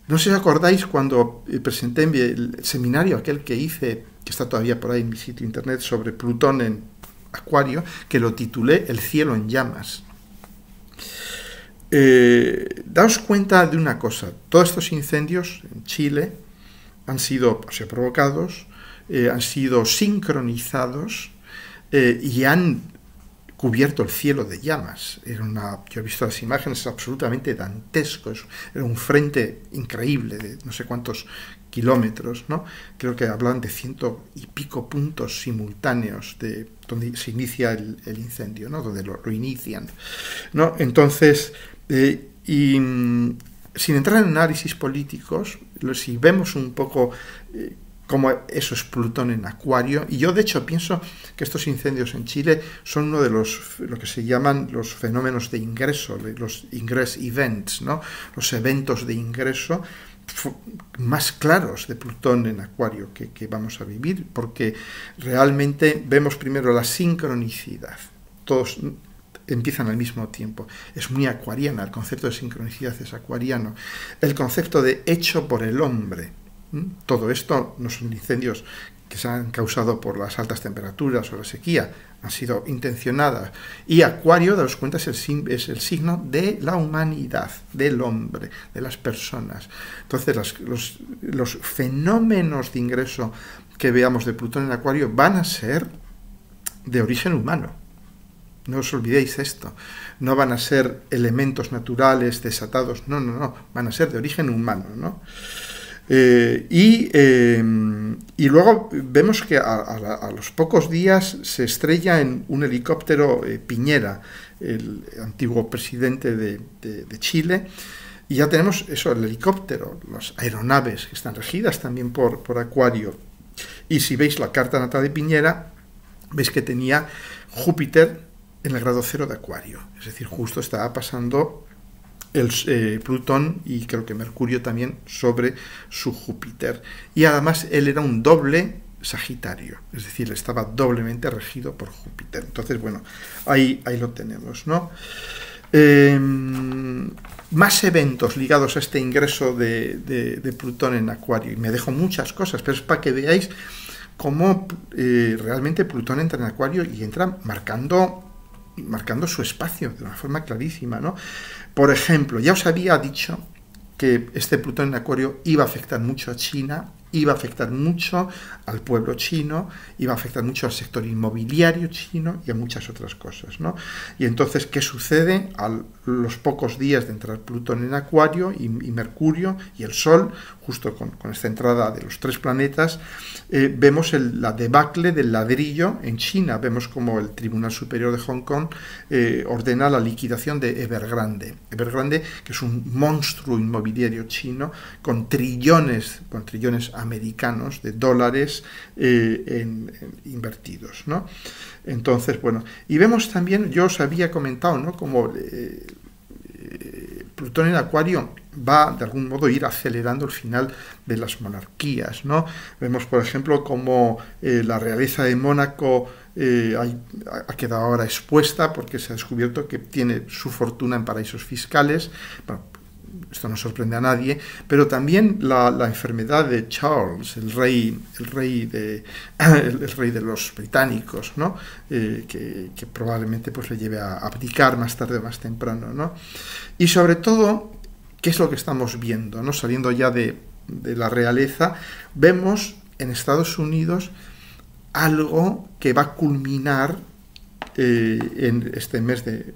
No sé si os acordáis cuando presenté el seminario aquel que hice, que está todavía por ahí en mi sitio internet, sobre Plutón en Acuario, que lo titulé El cielo en llamas. Daos cuenta de una cosa: todos estos incendios en Chile han sido provocados, han sido sincronizados y han cubierto el cielo de llamas. Yo he visto las imágenes, es absolutamente dantesco, era un frente increíble de no sé cuántos kilómetros, ¿no? Creo que hablan de 100 y pico puntos simultáneos de donde se inicia el incendio, ¿no? Donde lo inician, ¿no? Entonces, sin entrar en análisis políticos, si vemos un poco como eso es Plutón en Acuario, y yo de hecho pienso que estos incendios en Chile son uno de lo que se llaman los fenómenos de ingreso, los ingress events, ¿no? Los eventos de ingreso más claros de Plutón en Acuario que vamos a vivir, porque realmente vemos primero la sincronicidad, todos empiezan al mismo tiempo, es muy acuariana, el concepto de sincronicidad es acuariano, el concepto de hecho por el hombre. Todo esto no son incendios que se han causado por las altas temperaturas o la sequía, han sido intencionadas. Y Acuario, daos cuenta, es el signo de la humanidad, del hombre, de las personas. Entonces, los fenómenos de ingreso que veamos de Plutón en Acuario van a ser de origen humano. No os olvidéis esto. No van a ser elementos naturales desatados, no, van a ser de origen humano, ¿no? Y luego vemos que a los pocos días se estrella en un helicóptero Piñera, el antiguo presidente de Chile, y ya tenemos eso, el helicóptero, las aeronaves que están regidas también por Acuario. Y si veis la carta natal de Piñera, veis que tenía Júpiter en el grado 0 de Acuario, es decir, justo estaba pasando Plutón y creo que Mercurio también sobre su Júpiter. Y además él era un doble Sagitario, es decir, estaba doblemente regido por Júpiter. Entonces, bueno, ahí lo tenemos, ¿no? Más eventos ligados a este ingreso de Plutón en Acuario. Y me dejo muchas cosas, pero es para que veáis cómo realmente Plutón entra en Acuario y entra marcando su espacio de una forma clarísima, ¿no? Por ejemplo, ya os había dicho que este Plutón en Acuario iba a afectar mucho a China, iba a afectar mucho al pueblo chino, iba a afectar mucho al sector inmobiliario chino y a muchas otras cosas, ¿no? Y entonces, ¿qué sucede? A los pocos días de entrar Plutón en Acuario y Mercurio y el Sol, justo con esta entrada de los tres planetas, vemos la debacle del ladrillo en China. Vemos como el Tribunal Superior de Hong Kong ordena la liquidación de Evergrande. Evergrande, que es un monstruo inmobiliario chino con trillones americanos de dólares invertidos, ¿no? Entonces, bueno, y vemos también, yo os había comentado, ¿no?, como Plutón en Acuario va de algún modo a ir acelerando el final de las monarquías, ¿no? Vemos, por ejemplo, como la realeza de Mónaco ha quedado ahora expuesta porque se ha descubierto que tiene su fortuna en paraísos fiscales. Bueno, esto no sorprende a nadie, pero también la enfermedad de Charles, el rey de los británicos, ¿no? Que probablemente pues le lleve a abdicar más tarde o más temprano, ¿no? Y sobre todo, ¿qué es lo que estamos viendo, ¿no? Saliendo ya de la realeza, vemos en Estados Unidos algo que va a culminar en este mes de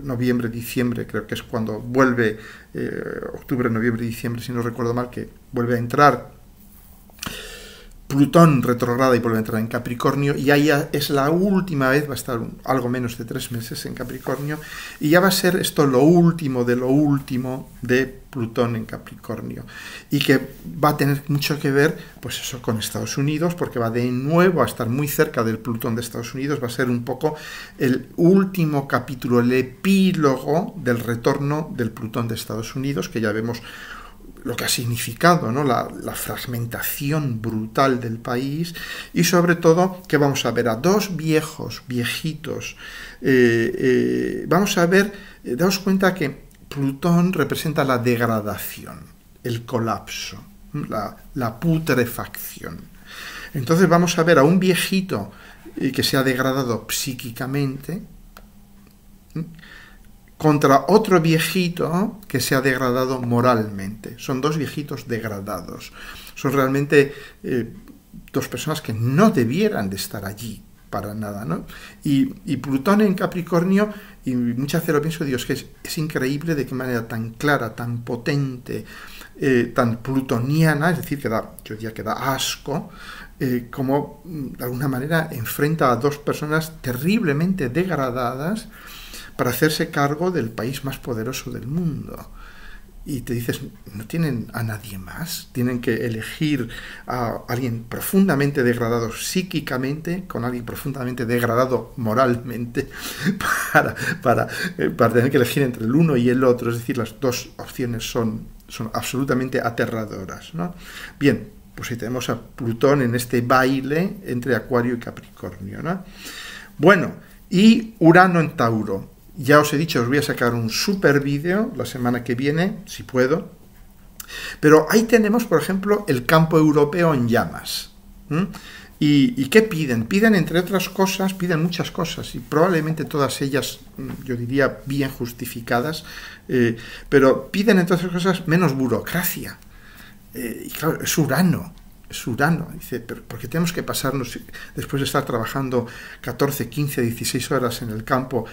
noviembre, diciembre, creo que es cuando vuelve, octubre, noviembre, diciembre, si no recuerdo mal, que vuelve a entrar Plutón retrograda y vuelve a entrar en Capricornio, y ahí es la última vez, va a estar algo menos de 3 meses en Capricornio, y ya va a ser esto lo último de Plutón en Capricornio, y que va a tener mucho que ver, pues eso, con Estados Unidos, porque va de nuevo a estar muy cerca del Plutón de Estados Unidos, va a ser un poco el último capítulo, el epílogo del retorno del Plutón de Estados Unidos, que ya vemos lo que ha significado, ¿no? La fragmentación brutal del país, y sobre todo que vamos a ver a dos viejitos. Vamos a ver, daos cuenta que Plutón representa la degradación, el colapso, la putrefacción. Entonces vamos a ver a un viejito que se ha degradado psíquicamente, contra otro viejito que se ha degradado moralmente. Son dos viejitos degradados. Son realmente dos personas que no debieran de estar allí para nada, ¿no? Y Plutón en Capricornio, y muchas veces lo pienso, Dios, que es increíble de qué manera tan clara, tan potente, tan plutoniana, es decir, yo diría que da asco, como de alguna manera enfrenta a dos personas terriblemente degradadas para hacerse cargo del país más poderoso del mundo. Y te dices, no tienen a nadie más, tienen que elegir a alguien profundamente degradado psíquicamente con alguien profundamente degradado moralmente para tener que elegir entre el uno y el otro. Es decir, las dos opciones son absolutamente aterradoras, ¿no? Bien, pues ahí tenemos a Plutón en este baile entre Acuario y Capricornio, ¿no? Bueno, y Urano en Tauro. Ya os he dicho, os voy a sacar un super vídeo la semana que viene, si puedo. Pero ahí tenemos, por ejemplo, el campo europeo en llamas. ¿Y qué piden? Piden, entre otras cosas, piden muchas cosas, y probablemente todas ellas, yo diría, bien justificadas, pero piden, entre otras cosas, menos burocracia. Y claro, es Urano. Dice, pero ¿por qué tenemos que pasarnos, después de estar trabajando 14, 15, 16 horas en el campo,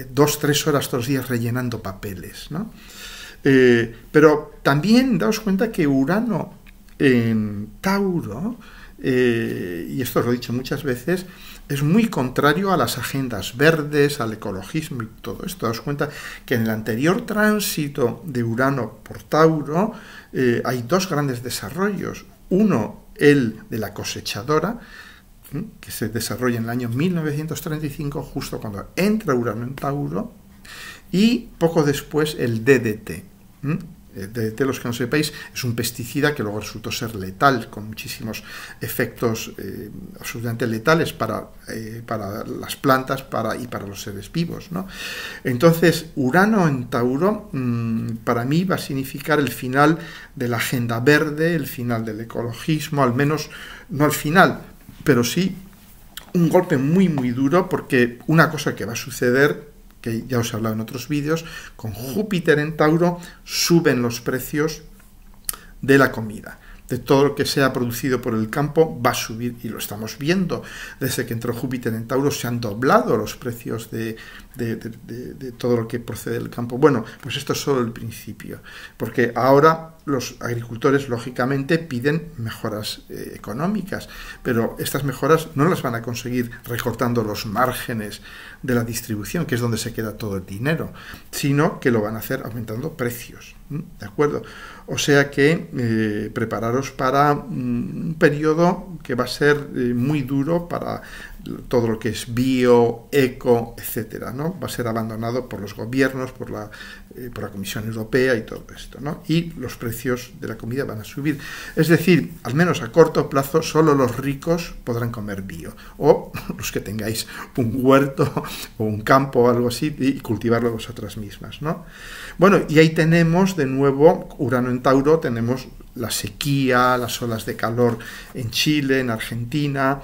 2, 3 horas todos los días rellenando papeles, ¿no? Pero también daos cuenta que Urano en Tauro, y esto lo he dicho muchas veces, es muy contrario a las agendas verdes, al ecologismo y todo esto. Daos cuenta que en el anterior tránsito de Urano por Tauro hay dos grandes desarrollos. Uno, el de la cosechadora, que se desarrolla en el año 1935, justo cuando entra Urano en Tauro, y poco después el DDT. El DDT, los que no sepáis, es un pesticida que luego resultó ser letal, con muchísimos efectos absolutamente letales para las plantas y para los seres vivos, ¿no? Entonces, Urano en Tauro, para mí va a significar el final de la agenda verde, el final del ecologismo, al menos no al final, pero sí un golpe muy, muy duro, porque una cosa que va a suceder, que ya os he hablado en otros vídeos, con Júpiter en Tauro suben los precios de la comida. De todo lo que sea producido por el campo va a subir, y lo estamos viendo. Desde que entró Júpiter en Tauro se han doblado los precios de todo lo que procede del campo. Bueno, pues esto es solo el principio, porque ahora los agricultores, lógicamente, piden mejoras económicas, pero estas mejoras no las van a conseguir recortando los márgenes de la distribución, que es donde se queda todo el dinero, sino que lo van a hacer aumentando precios, ¿de acuerdo? O sea que prepararos para un periodo que va a ser muy duro para todo lo que es bio, eco, etcétera, ¿no? Va a ser abandonado por los gobiernos, por la Comisión Europea y todo esto, ¿no? Y los precios de la comida van a subir. Es decir, al menos a corto plazo, solo los ricos podrán comer bio, o los que tengáis un huerto o un campo o algo así, y cultivarlo vosotras mismas, ¿no? Bueno, y ahí tenemos de nuevo Urano en Tauro, tenemos la sequía, las olas de calor en Chile, en Argentina,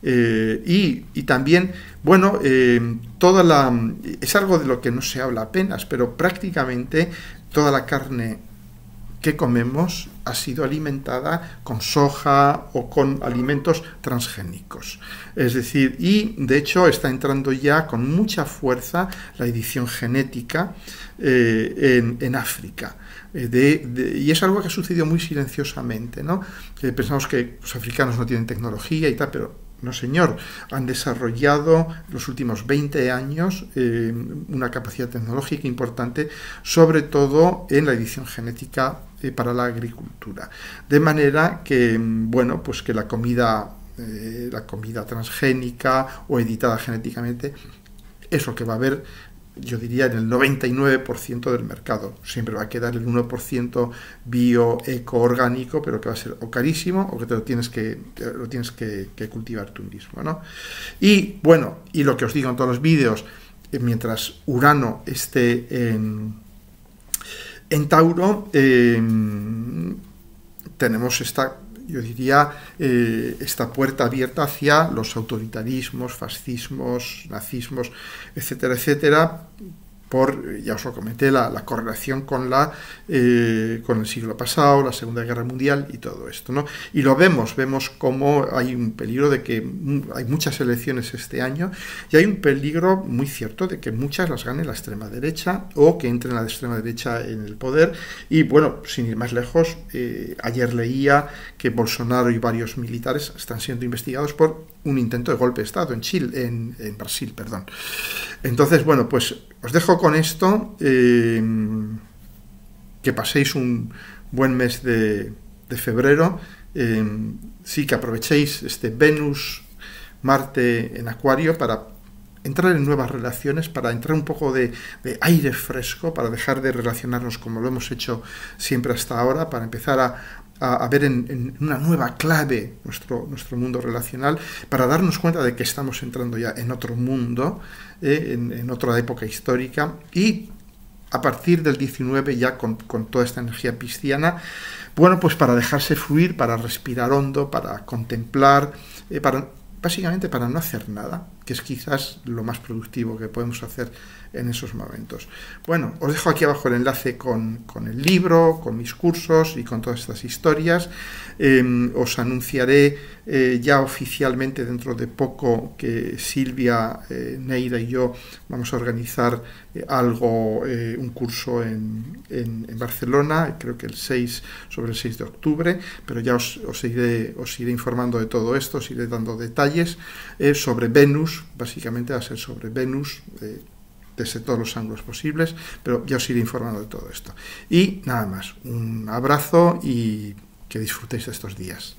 y también, bueno, es algo de lo que no se habla apenas, pero prácticamente toda la carne que comemos ha sido alimentada con soja o con alimentos transgénicos. Es decir, y de hecho está entrando ya con mucha fuerza la edición genética en África. Y es algo que ha sucedido muy silenciosamente, ¿no? Pensamos que los africanos no tienen tecnología y tal, pero no, señor, han desarrollado en los últimos 20 años una capacidad tecnológica importante, sobre todo en la edición genética para la agricultura. De manera que, bueno, pues que la comida transgénica o editada genéticamente es lo que va a haber, yo diría, en el 99% del mercado. Siempre va a quedar el 1% bio, eco, orgánico, pero que va a ser o carísimo o que te lo tienes que cultivar tú mismo, ¿no? Y bueno, y lo que os digo en todos los vídeos, mientras Urano esté en Tauro, tenemos yo diría, esta puerta abierta hacia los autoritarismos, fascismos, nazismos, etcétera, etcétera, ya os lo comenté, la correlación con el siglo pasado, la Segunda Guerra Mundial y todo esto, ¿no? Y lo vemos cómo hay un peligro de que hay muchas elecciones este año y hay un peligro muy cierto de que muchas las gane la extrema derecha o que entre la extrema derecha en el poder. Y bueno, sin ir más lejos, ayer leía que Bolsonaro y varios militares están siendo investigados por un intento de golpe de Estado en Brasil, perdón. Entonces, bueno, pues os dejo con esto, que paséis un buen mes de febrero, sí que aprovechéis este Venus-Marte en Acuario para entrar en nuevas relaciones, para entrar un poco de aire fresco, para dejar de relacionarnos como lo hemos hecho siempre hasta ahora, para empezar a ver en una nueva clave nuestro mundo relacional, para darnos cuenta de que estamos entrando ya en otro mundo, en otra época histórica, y a partir del 19 ya con toda esta energía pisciana, bueno, pues para dejarse fluir, para respirar hondo, para contemplar, básicamente para no hacer nada, que es quizás lo más productivo que podemos hacer en esos momentos. Bueno, os dejo aquí abajo el enlace con el libro, con mis cursos y con todas estas historias. Os anunciaré ya oficialmente dentro de poco que Silvia, Neira y yo vamos a organizar un curso en Barcelona, creo que sobre el 6 de octubre, pero ya os iré informando de todo esto, os iré dando detalles sobre Venus. Básicamente va a ser sobre Venus, desde todos los ángulos posibles, pero ya os iré informando de todo esto. Y nada más, un abrazo y que disfrutéis de estos días.